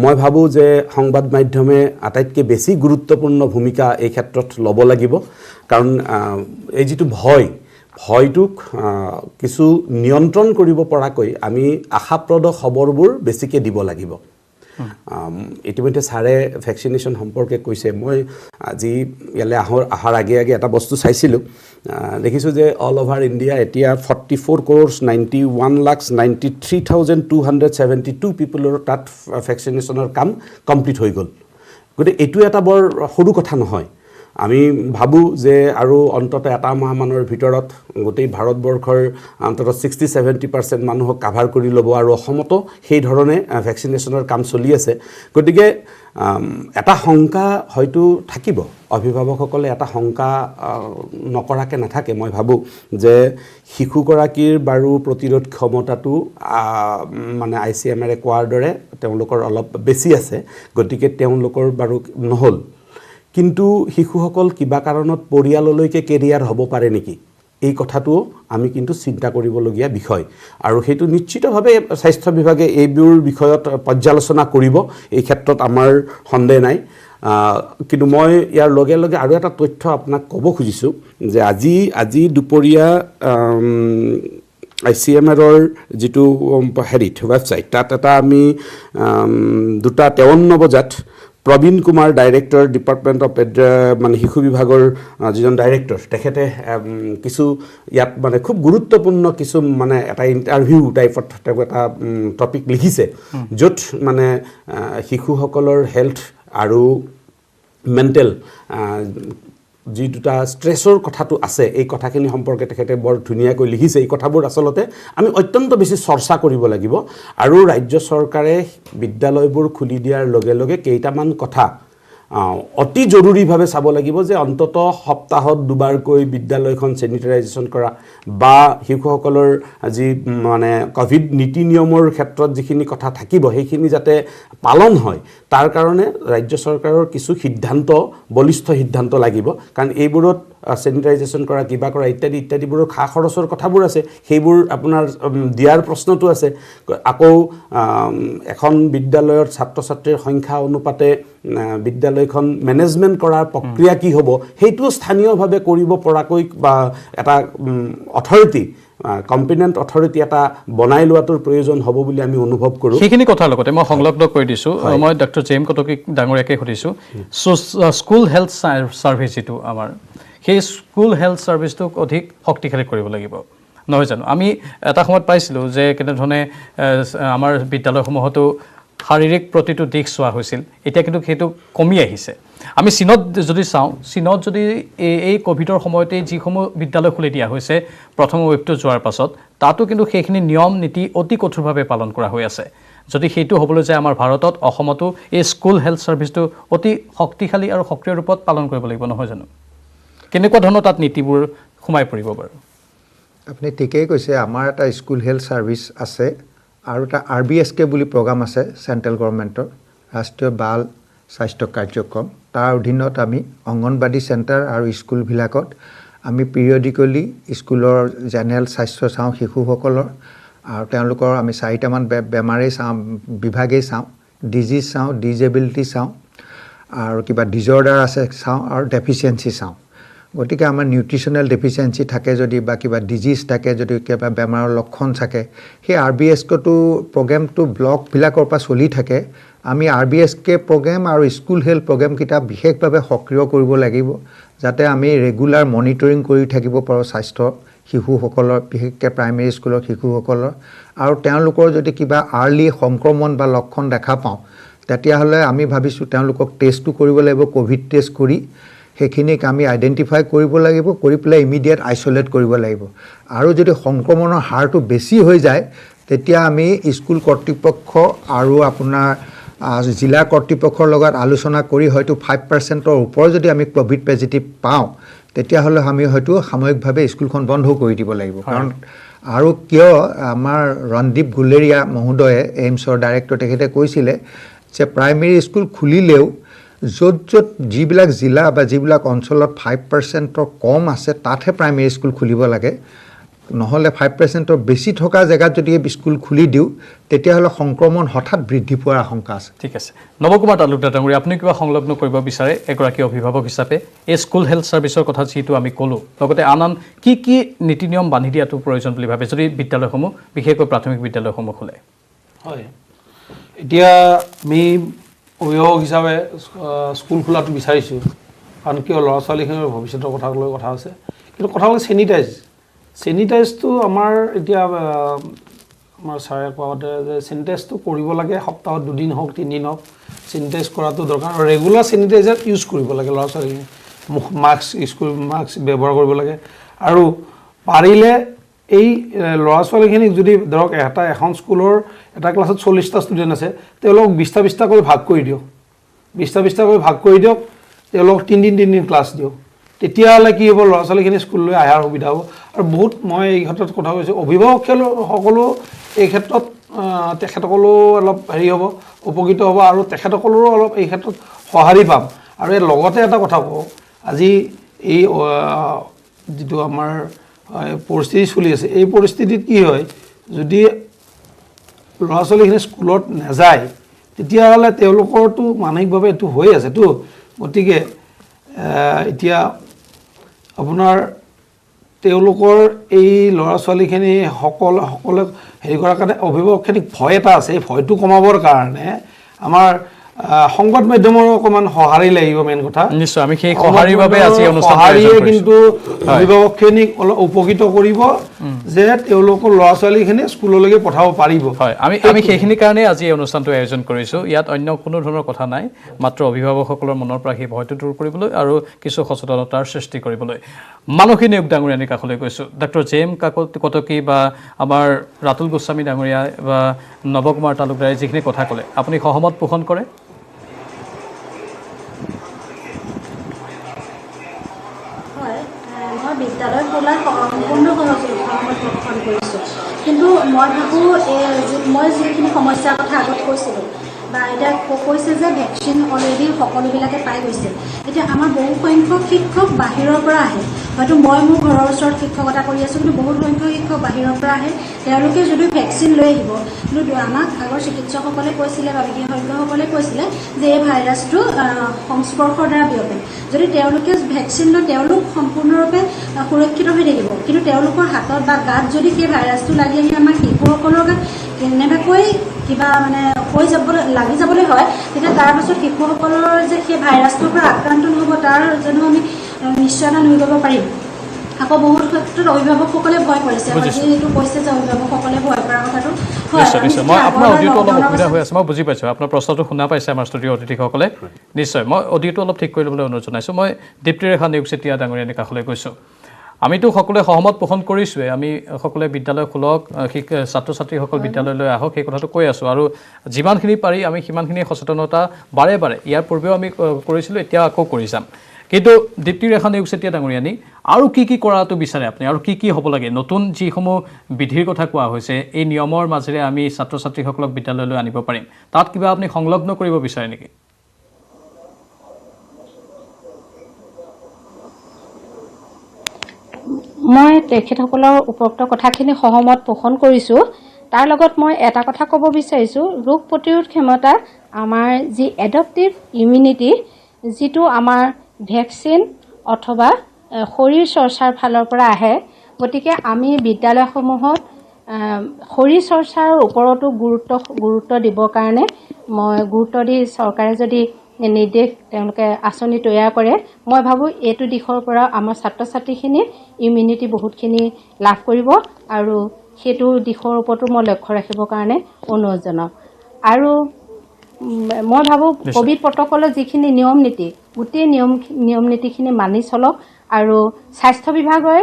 মই ভাবোঁ যে সংবাদ মাধ্যমে আটাইতকৈ বেছি গুৰুত্বপূৰ্ণ ভূমিকা এই ক্ষেত্ৰত ল'ব লাগিব কাৰণ এই যিটো ভয়টোক কিছু নিয়ন্ত্ৰণ কৰিব পৰাকৈ আমি আশাপ্ৰদ খবৰবোৰ বেছিকৈ দিব লাগিব ইতিমধ্যে ছাৰে ভেকচিনেশ্যন সম্পৰ্কে কৈছে মই আজি ইয়ালৈ অহাৰ আগে এটা বস্তু চাইছিলোঁ দেখিছোঁ যে অল অভাৰ ইণ্ডিয়া এতিয়া 44,91,93,272 পিপলৰ তাত ভেকচিনেশ্যনৰ কাম কমপ্লিট হৈ গ'ল গতিকে এইটো এটা বৰ সৰু কথা নহয় আমি ভাবোঁ যে আৰু অন্তত এটা মাহমানৰ ভিতৰত গোটেই ভাৰতবৰ্ষৰ অন্তত 60-70% মানুহক কাভাৰ কৰি ল'ব আৰু অসমতো সেই ধৰণে ভেকচিনেশ্যনৰ কাম চলি আছে গতিকে এটা শংকা হয়তো থাকিব অভিভাৱকসকলে এটা শংকা নকৰাকৈ নাথাকে মই ভাবোঁ যে শিশুগৰাকীৰ বাৰু প্ৰতিৰোধ ক্ষমতাটো মানে ICMR কোৱাৰ দৰে তেওঁলোকৰ অলপ বেছি আছে গতিকে তেওঁলোকৰ বাৰু নহ'ল কিন্তু শিশুসকল কিবা কাৰণত পৰিয়াললৈকে কেৰিয়াৰ হ'ব পাৰে নেকি এই কথাটো আমি কিন্তু চিন্তা কৰিবলগীয়া বিষয় আৰু সেইটো নিশ্চিতভাৱে স্বাস্থ্য বিভাগে এইবোৰ বিষয়ত পৰ্যালোচনা কৰিব এই ক্ষেত্ৰত আমাৰ সন্দেহ নাই কিন্তু মই ইয়াৰ লগে লগে আৰু এটা তথ্য আপোনাক ক'ব খুজিছোঁ যে আজি দুপৰীয়া ICMR-ৰ যিটো হেৰিত ৱেবছাইট তাত এটা আমি 2:53 বজাত Prabin Kumar director department of মানে শিশু বিভাগৰ যিজন ডাইৰেক্টৰ তেখেতে কিছু ইয়াত মানে খুব গুৰুত্বপূৰ্ণ কিছু মানে এটা ইণ্টাৰভিউ টাইপত এটা টপিক লিখিছে য'ত মানে শিশুসকলৰ হেল্থ আৰু মেণ্টেল যি দুটা ষ্ট্ৰেছৰ কথাটো আছে এই কথাখিনি সম্পৰ্কে তেখেতে বৰ ধুনীয়াকৈ লিখিছে এই কথাবোৰ আচলতে আমি অত্যন্ত বেছি চৰ্চা কৰিব লাগিব আৰু ৰাজ্য চৰকাৰে বিদ্যালয়বোৰ খুলি দিয়াৰ লগে লগে কেইটামান কথা অতি জৰুৰীভাৱে চাব লাগিব যে অন্তত সপ্তাহত দুবাৰকৈ বিদ্যালয়খন চেনিটাইজেশ্যন কৰা বা শিশুসকলৰ যি মানে কোভিড নীতি নিয়মৰ ক্ষেত্ৰত যিখিনি কথা থাকিব সেইখিনি যাতে পালন হয় তাৰ কাৰণে ৰাজ্য চৰকাৰৰ কিছু সিদ্ধান্ত বলিষ্ঠ সিদ্ধান্ত লাগিব কাৰণ এইবোৰত চেনিটাইজেশ্যন কৰা কিবা কৰা ইত্যাদি ইত্যাদিবোৰৰ খা খৰচৰ কথাবোৰ আছে সেইবোৰ আপোনাৰ দিয়াৰ প্ৰশ্নটো আছে আকৌ এখন বিদ্যালয়ৰ ছাত্ৰ ছাত্ৰীৰ সংখ্যা অনুপাতে বিদ্যালয়খন মেনেজমেণ্ট কৰাৰ প্ৰক্ৰিয়া কি হ'ব সেইটো স্থানীয়ভাৱে কৰিব পৰাকৈ বা এটা অথৰিটি কম্পিটেণ্ট অথৰিটি এটা বনাই লোৱাটোৰ প্ৰয়োজন হ'ব বুলি আমি অনুভৱ কৰোঁ সেইখিনি কথাৰ লগতে মই সংলগ্ন কৰি দিছোঁ মই ডক্টৰ জেম কটকী ডাঙৰীয়াকে সুধিছোঁ স্কুল হেল্থ ছাৰ্ভিচ যিটো আমাৰ সেই স্কুল হেল্থ ছাৰ্ভিচটোক অধিক শক্তিশালী কৰিব লাগিব নহয় জানো আমি এটা সময়ত পাইছিলোঁ যে কেনেধৰণে আমাৰ বিদ্যালয়সমূহতো শাৰীৰিক প্ৰতিটো দিশ চোৱা হৈছিল এতিয়া কিন্তু সেইটো কমি আহিছে আমি চীনত যদি চাওঁ চীনত যদি এই কোভিডৰ সময়তে যিসমূহ বিদ্যালয় খুলি দিয়া হৈছে প্ৰথম ৱেভটো যোৱাৰ পাছত তাতো কিন্তু সেইখিনি নিয়ম নীতি অতি কঠোৰভাৱে পালন কৰা হৈ আছে যদি সেইটো হ'বলৈ যায় আমাৰ ভাৰতত অসমতো এই স্কুল হেল্থ ছাৰ্ভিচটো অতি শক্তিশালী আৰু সক্ৰিয় ৰূপত পালন কৰিব লাগিব নহয় জানো কেনেকুৱা ধৰণৰ তাত নীতিবোৰ সোমাই পৰিব বাৰু আপুনি ঠিকেই কৈছে আমাৰ এটা স্কুল হেল্থ ছাৰ্ভিচ আছে আৰু এটা RBSK বুলি প্ৰগ্ৰাম আছে চেণ্ট্ৰেল গভৰ্ণমেণ্টৰ ৰাষ্ট্ৰীয় বাল স্বাস্থ্য কাৰ্যক্ৰম তাৰ অধীনত আমি অংগনবাদী চেণ্টাৰ আৰু স্কুলবিলাকত আমি পিৰিয়ডিকেলি স্কুলৰ জেনেৰেল স্বাস্থ্য চাওঁ শিশুসকলৰ আৰু তেওঁলোকৰ আমি 4টামান বেমাৰেই চাওঁ বিভাগেই চাওঁ ডিজিজ চাওঁ ডিজেবিলিটি চাওঁ আৰু কিবা ডিজৰ্ডাৰ আছে চাওঁ আৰু ডেফিচিয়েঞ্চি চাওঁ গতিকে আমাৰ নিউট্ৰিশ্যনেল ডেফিচিয়েঞ্চি থাকে যদি বা কিবা ডিজিজ থাকে যদি কিবা বেমাৰৰ লক্ষণ থাকে সেই RBSKটো প্ৰগ্ৰেমটো ব্লকবিলাকৰ পৰা চলি থাকে আমি RBSK প্ৰগ্ৰেম আৰু স্কুল হেল্থ প্ৰগ্ৰেমকেইটা বিশেষভাৱে সক্ৰিয় কৰিব লাগিব যাতে আমি ৰেগুলাৰ মনিটৰিং কৰি থাকিব পাৰোঁ স্বাস্থ্য শিশুসকলৰ বিশেষকৈ প্ৰাইমেৰী স্কুলৰ শিশুসকলৰ আৰু তেওঁলোকৰ যদি কিবা আৰ্লি সংক্ৰমণ বা লক্ষণ দেখা পাওঁ তেতিয়াহ'লে আমি ভাবিছোঁ তেওঁলোকক টেষ্টটো কৰিব লাগিব কোভিড টেষ্ট কৰি সেইখিনিক আমি আইডেণ্টিফাই কৰিব লাগিব কৰি পেলাই ইমিডিয়েট আইচলেট কৰিব লাগিব আৰু যদি সংক্ৰমণৰ হাৰটো বেছি হৈ যায় তেতিয়া আমি স্কুল কৰ্তৃপক্ষ আৰু আপোনাৰ জিলা কৰ্তৃপক্ষৰ লগত আলোচনা কৰি হয়তো 5%ৰ ওপৰত যদি আমি কোভিড পজিটিভ পাওঁ তেতিয়াহ'লে আমি হয়তো সাময়িকভাৱে স্কুলখন বন্ধ কৰি দিব লাগিব কাৰণ আৰু কিয় আমাৰ ৰণদীপ গুলেৰিয়া মহোদয়ে এইমছৰ ডাইৰেক্টৰ তেখেতে কৈছিলে যে প্ৰাইমেৰী স্কুল খুলিলেও য'ত য'ত যিবিলাক জিলা বা যিবিলাক অঞ্চলত 5%ৰ কম আছে তাতহে প্ৰাইমেৰী স্কুল খুলিব লাগে নহ'লে 5%ৰ বেছি থকা জেগাত যদি স্কুল খুলি দিওঁ তেতিয়াহ'লে সংক্ৰমণ হঠাৎ বৃদ্ধি পোৱাৰ আশংকা আছে ঠিক আছে নৱকুমাৰ তালুকদাৰ ডাঙৰীয়া আপুনি কিবা সংলগ্ন কৰিব বিচাৰে এগৰাকী অভিভাৱক হিচাপে এই স্কুল হেল্থ ছাৰ্ভিচৰ কথা যিটো আমি ক'লোঁ লগতে আন আন কি নীতি নিয়ম বান্ধি দিয়াটো প্ৰয়োজন বুলি ভাবে যদি বিদ্যালয়সমূহ বিশেষকৈ প্ৰাথমিক বিদ্যালয়সমূহ খোলে হয় এতিয়া আমি অভিভাৱক হিচাপে স্কুল খোলাটো বিচাৰিছোঁ কাৰণ কিয় ল'ৰা ছোৱালীখিনিৰ ভৱিষ্যতৰ কথা লৈ কথা আছে কিন্তু কথা হ'ল চেনিটাইজটো আমাৰ এতিয়া আমাৰ ছাৰে কোৱাতে যে চেনিটাইজটো কৰিব লাগে সপ্তাহত 2 দিন হওক 3 দিন হওক চেনিটাইজ কৰাটো দৰকাৰ আৰু ৰেগুলাৰ চেনিটাইজাৰ ইউজ কৰিব লাগে ল'ৰা ছোৱালীখিনি মাস্ক ব্যৱহাৰ কৰিব লাগে আৰু পাৰিলে এই ল'ৰা ছোৱালীখিনিক যদি ধৰক এখন স্কুলৰ এটা ক্লাছত 40টা ষ্টুডেণ্ট আছে তেওঁলোকক 20টা কৰি ভাগ কৰি দিয়ক 20টা কৰি ভাগ কৰি দিয়ক তেওঁলোকক 3 দিন ক্লাছ দিয়ক তেতিয়াহ'লে কি হ'ব ল'ৰা ছোৱালীখিনি স্কুললৈ অহাৰ সুবিধা হ'ব আৰু বহুত মই এই ক্ষেত্ৰত কথা কৈছোঁ অভিভাৱক সকলো এই ক্ষেত্ৰত তেখেতসকলো অলপ হেৰি হ'ব উপকৃত হ'ব আৰু তেখেতসকলৰো অলপ এই ক্ষেত্ৰত সঁহাৰি পাম আৰু ইয়াৰ লগতে এটা কথা কওঁ আজি এই যিটো আমাৰ পৰিস্থিতি চলি আছে এই পৰিস্থিতিত কি হয় যদি ল'ৰা ছোৱালীখিনি স্কুলত নাযায় তেতিয়াহ'লে তেওঁলোকৰতো মানসিকভাৱে এইটো হৈ আছেতো গতিকে এতিয়া আপোনাৰ তেওঁলোকৰ এই ল'ৰা ছোৱালীখিনি সকলে হেৰি কৰাৰ কাৰণে অভিভাৱকখিনিক ভয় এটা আছে। এই ভয়টো কমাবৰ কাৰণে আমাৰ সংবাদ মাধ্যমৰ অকণমান সঁহাৰি লাগিব। মেইন কথা নিশ্চয় আমি সেই সঁহাৰিৰ বাবে আজি অনুষ্ঠান সঁহাৰিয়ে কিন্তু অভিভাৱকখিনিক অলপ উপকৃত কৰিব যে তেওঁলোকৰ ল'ৰা ছোৱালীখিনি স্কুললৈকে পঠাব পাৰিব। হয়, আমি সেইখিনিৰ কাৰণে আজি এই অনুষ্ঠানটো আয়োজন কৰিছোঁ। ইয়াত অন্য কোনো ধৰণৰ কথা নাই, মাত্ৰ অভিভাৱকসকলৰ মনৰ পৰা সেই ভয়টো দূৰ কৰিবলৈ আৰু কিছু সচেতনতাৰ সৃষ্টি কৰিবলৈ। মানসী নেওগ ডাঙৰীয়ানীৰ কাষলৈ গৈছোঁ। Doctor JM. কটকী বা আমাৰ ৰাতুল গোস্বামী ডাঙৰীয়া বা নৱকুমাৰ তালুকদাৰে যিখিনি কথা ক'লে, আপুনি সহমত পোষণ কৰে? মই বিদ্যালয় খোলাত সম্পূৰ্ণ সহমত পোষণ কৰিছোঁ, কিন্তু মই ভাবোঁ মই যিখিনি সমস্যাৰ কথা আগত কৈছিলোঁ বা এতিয়া কৈছে যে ভেকচিন অলৰেডি সকলোবিলাকে পাই গৈছে। এতিয়া আমাৰ বহু সংখ্যক শিক্ষক বাহিৰৰ পৰা আহে, হয়তো মই মোৰ ঘৰৰ ওচৰত শিক্ষকতা কৰি আছোঁ, কিন্তু বহুত সংখ্যক শিক্ষক বাহিৰৰ পৰা আহে। তেওঁলোকে যদিও ভেকচিন লৈ আহিব, কিন্তু আমাক আগৰ চিকিৎসকসকলে কৈছিলে বা বিশেষজ্ঞসকলে কৈছিলে যে এই ভাইৰাছটো সংস্পৰ্শৰ দ্বাৰা বিয়পে। যদি তেওঁলোকে ভেকচিন লয় তেওঁলোক সম্পূৰ্ণৰূপে সুৰক্ষিত হৈ থাকিব, কিন্তু তেওঁলোকৰ হাতত বা গাত যদি সেই ভাইৰাছটো লাগি আহি আমাৰ শিশুসকলৰ গাত কেনেবাকৈ কিবা লাগি যাবলৈ হয়, তেতিয়া তাৰপাছত শিশুসকলৰ যে সেই ভাইৰাছটোৰ পৰা আক্ৰান্ত নহ'ব তাৰ যেনো আমি নিশ্চয়তা নুই কৰিব পাৰিম। আকৌ বহুত ক্ষেত্ৰত অভিভাৱকসকলে ভয় কৰিছে, যিহেতু কৈছে যে অভিভাৱকসকলে ভয় কৰাৰ কথাটো নিশ্চয়। মই আপোনাৰ অডিঅ'টো অলপ অসুবিধা হৈ আছে, মই বুজি পাইছোঁ। আপোনাৰ প্ৰশ্নটো শুনা পাইছে আমাৰ ষ্টুডিঅ' অতিথিসকলে। নিশ্চয় মই অডিঅ'টো অলপ ঠিক কৰি ল'বলৈ অনুৰোধ জনাইছোঁ। মই দীপ্তিৰেখা নেওগ চেতিয়া ডাঙৰীয়ানীৰ কাষলৈ গৈছোঁ। আমিতো সকলোৱে সহমত পোষণ কৰিছোঁৱে, আমি সকলোৱে বিদ্যালয় খোলক, ছাত্ৰ ছাত্ৰীসকল বিদ্যালয়লৈ আহক, সেই কথাটো কৈ আছোঁ। আৰু যিমানখিনি পাৰি আমি সিমানখিনি সচেতনতা বাৰে বাৰে ইয়াৰ পূৰ্বেও আমি কৰিছিলোঁ, এতিয়া আকৌ কৰি যাম। কিন্তু দীপ্তিৰেখা নেওগ চেতিয়া ডাঙৰীয়ানী, আৰু কি কৰাটো বিচাৰে আপুনি, আৰু কি হ'ব লাগে? নতুন যিসমূহ বিধিৰ কথা কোৱা হৈছে, এই নিয়মৰ মাজেৰে আমি ছাত্ৰ ছাত্ৰীসকলক বিদ্যালয়লৈ আনিব পাৰিম, তাত কিবা আপুনি সংলগ্ন কৰিব বিচাৰে নেকি? মই তেখেতসকলৰ উপৰোক্ত কথাখিনি সহমত পোষণ কৰিছোঁ। তাৰ লগত মই এটা কথা ক'ব বিচাৰিছোঁ, ৰোগ প্ৰতিৰোধ ক্ষমতা আমাৰ যি এডপটিভ ইমিউনিটি, যিটো আমাৰ ভেকচিন অথবা শৰীৰ চৰ্চাৰ ফালৰ পৰা আহে, গতিকে আমি বিদ্যালয়সমূহত শৰীৰ চৰ্চাৰ ওপৰতো গুৰুত্ব দিবৰ কাৰণে মই গুৰুত্ব দি চৰকাৰে যদি নিৰ্দেশ তেওঁলোকে আঁচনি তৈয়াৰ কৰে, মই ভাবোঁ এইটো দিশৰ পৰা আমাৰ ছাত্ৰ ছাত্ৰীখিনিৰ ইমিউনিটি বহুতখিনি লাভ কৰিব আৰু সেইটো দিশৰ ওপৰতো মই লক্ষ্য ৰাখিবৰ কাৰণে অনুৰোধ জনাওঁ। আৰু মই ভাবোঁ ক'ভিড প্ৰট'কলৰ যিখিনি নিয়ম নীতি, গোটেই নিয়ম নীতিখিনি মানি চলক। আৰু স্বাস্থ্য বিভাগৰ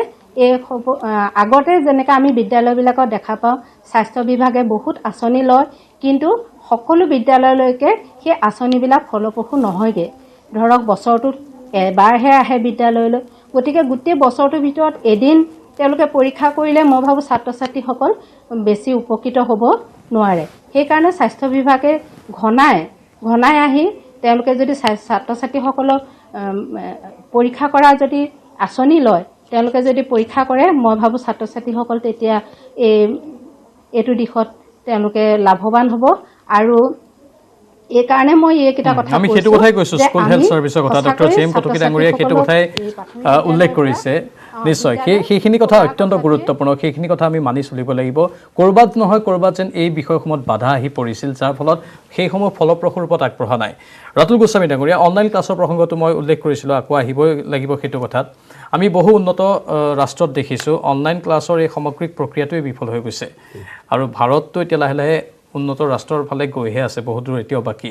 আগতে যেনেকৈ আমি বিদ্যালয়বিলাকত দেখা পাওঁ, স্বাস্থ্য বিভাগে বহুত আঁচনি লয়, কিন্তু সকলো বিদ্যালয়লৈকে সেই আঁচনিবিলাক ফলপ্ৰসূ নহয়গৈ। ধৰক বছৰটোত এবাৰহে আহে বিদ্যালয়লৈ, গতিকে গোটেই বছৰটোৰ ভিতৰত এদিন তেওঁলোকে পৰীক্ষা কৰিলে মই ভাবোঁ ছাত্ৰ ছাত্ৰীসকল বেছি উপকৃত হ'ব নোৱাৰে। সেইকাৰণে স্বাস্থ্য বিভাগে ঘনাই আহি তেওঁলোকে যদি ছাত্ৰ ছাত্ৰীসকলক পৰীক্ষা কৰা যদি আঁচনি লয়, তেওঁলোকে যদি পৰীক্ষা কৰে, মই ভাবোঁ ছাত্ৰ ছাত্ৰীসকল তেতিয়া এইটো দিশত তেওঁলোকে লাভৱান হ'ব। আৰু এই কাৰণে মই এইকেইটা কথা আমি সেইটো কথাই কৈছোঁ, স্কুল হেল্থ ছাৰ্ভিচৰ কথা ডক্টৰ জে.এম. কটকী ডাঙৰীয়াই সেইটো কথাই উল্লেখ কৰিছে। নিশ্চয় সেইখিনি কথা অত্যন্ত গুৰুত্বপূৰ্ণ, সেইখিনি কথা আমি মানি চলিব লাগিব। ক'ৰবাত নহয় ক'ৰবাত যেন এই বিষয়সমূহত বাধা আহি পৰিছিল, যাৰ ফলত সেইসমূহ ফলপ্ৰসূ ৰূপত আগবঢ়া নাই। ৰাতুল গোস্বামী ডাঙৰীয়া, অনলাইন ক্লাছৰ প্ৰসংগটো মই উল্লেখ কৰিছিলোঁ, আকৌ আহিবই লাগিব সেইটো কথাত। আমি বহু উন্নত ৰাষ্ট্ৰত দেখিছোঁ অনলাইন ক্লাছৰ এই সামগ্ৰিক প্ৰক্ৰিয়াটোৱে বিফল হৈ গৈছে, আৰু ভাৰতটো এতিয়া লাহে লাহে উন্নত ৰাষ্ট্ৰৰ ফালে গৈহে আছে, বহুত দূৰ এতিয়াও বাকী।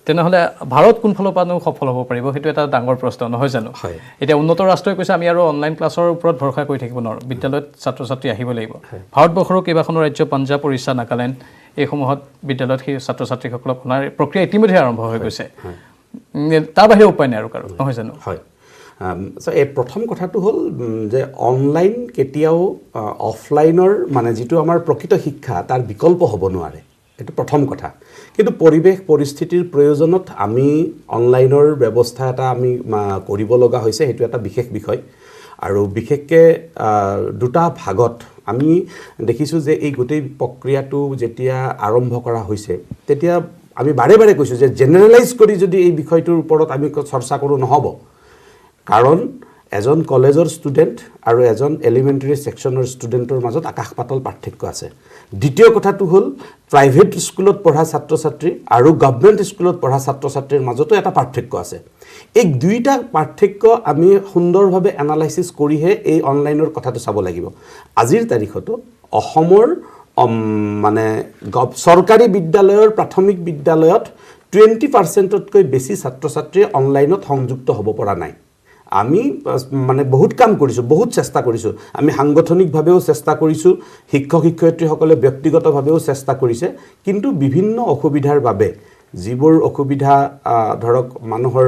তেনেহ'লে ভাৰত কোনফালৰ পৰানো সফল হ'ব পাৰিব, সেইটো এটা ডাঙৰ প্ৰশ্ন নহয় জানো? এতিয়া উন্নত ৰাষ্ট্ৰই কৈছে আমি আৰু অনলাইন ক্লাছৰ ওপৰত ভৰসা কৰি থাকিব নোৱাৰোঁ, বিদ্যালয়ত ছাত্ৰ ছাত্ৰী আহিব লাগিব। ভাৰতবৰ্ষৰো কেইবাখনো ৰাজ্য, পাঞ্জাৱ, উৰিষ্যা, নাগালেণ্ড, এইসমূহত বিদ্যালয়ত সেই ছাত্ৰ ছাত্ৰীসকলক অনাৰ প্ৰক্ৰিয়া ইতিমধ্যে আৰম্ভ হৈ গৈছে। তাৰ বাহিৰে উপায় নাই আৰু কাৰো, নহয় জানো? হয়। এই প্ৰথম কথাটো হ'ল যে অনলাইন কেতিয়াও অফলাইনৰ মানে যিটো আমাৰ প্ৰকৃত শিক্ষা তাৰ বিকল্প হ'ব নোৱাৰে, এইটো প্ৰথম কথা। কিন্তু পৰিৱেশ পৰিস্থিতিৰ প্ৰয়োজনত আমি অনলাইনৰ ব্যৱস্থা এটা আমি কৰিব লগা হৈছে, সেইটো এটা বিশেষ বিষয়। আৰু বিশেষকৈ দুটা ভাগত আমি দেখিছোঁ যে এই গোটেই প্ৰক্ৰিয়াটো যেতিয়া আৰম্ভ কৰা হৈছে, তেতিয়া আমি বাৰে বাৰে কৈছোঁ যে জেনেৰেলাইজ কৰি যদি এই বিষয়টোৰ ওপৰত আমি চৰ্চা কৰোঁ নহ'ব। কাৰণ এজন কলেজৰ ষ্টুডেণ্ট আৰু এজন এলিমেণ্টাৰী ছেকশ্যনৰ ষ্টুডেণ্টৰ মাজত আকাশ পাতাল পাৰ্থক্য আছে দ্বিতীয় কথাটো হ'ল প্ৰাইভেট স্কুলত পঢ়া ছাত্ৰ ছাত্ৰী আৰু গভৰ্ণমেণ্ট স্কুলত পঢ়া ছাত্ৰ ছাত্ৰীৰ মাজতো এটা পাৰ্থক্য আছে এই দুইটা পাৰ্থক্য আমি সুন্দৰভাৱে এনালাইসিস কৰিহে এই অনলাইনৰ কথাটো চাব লাগিব আজিৰ তাৰিখতো অসমৰ মানে চৰকাৰী বিদ্যালয়ৰ প্ৰাথমিক বিদ্যালয়ত 20%তকৈ বেছি ছাত্ৰ ছাত্ৰী অনলাইনত সংযুক্ত হ'ব পৰা নাই আমি মানে বহুত কাম কৰিছো বহুত চেষ্টা কৰিছো আমি সাংগঠনিকভাৱেও চেষ্টা কৰিছো শিক্ষক শিক্ষয়িত্ৰীসকলে ব্যক্তিগতভাৱেও চেষ্টা কৰিছে কিন্তু বিভিন্ন অসুবিধাৰ বাবে যিবোৰ অসুবিধা ধৰক মানুহৰ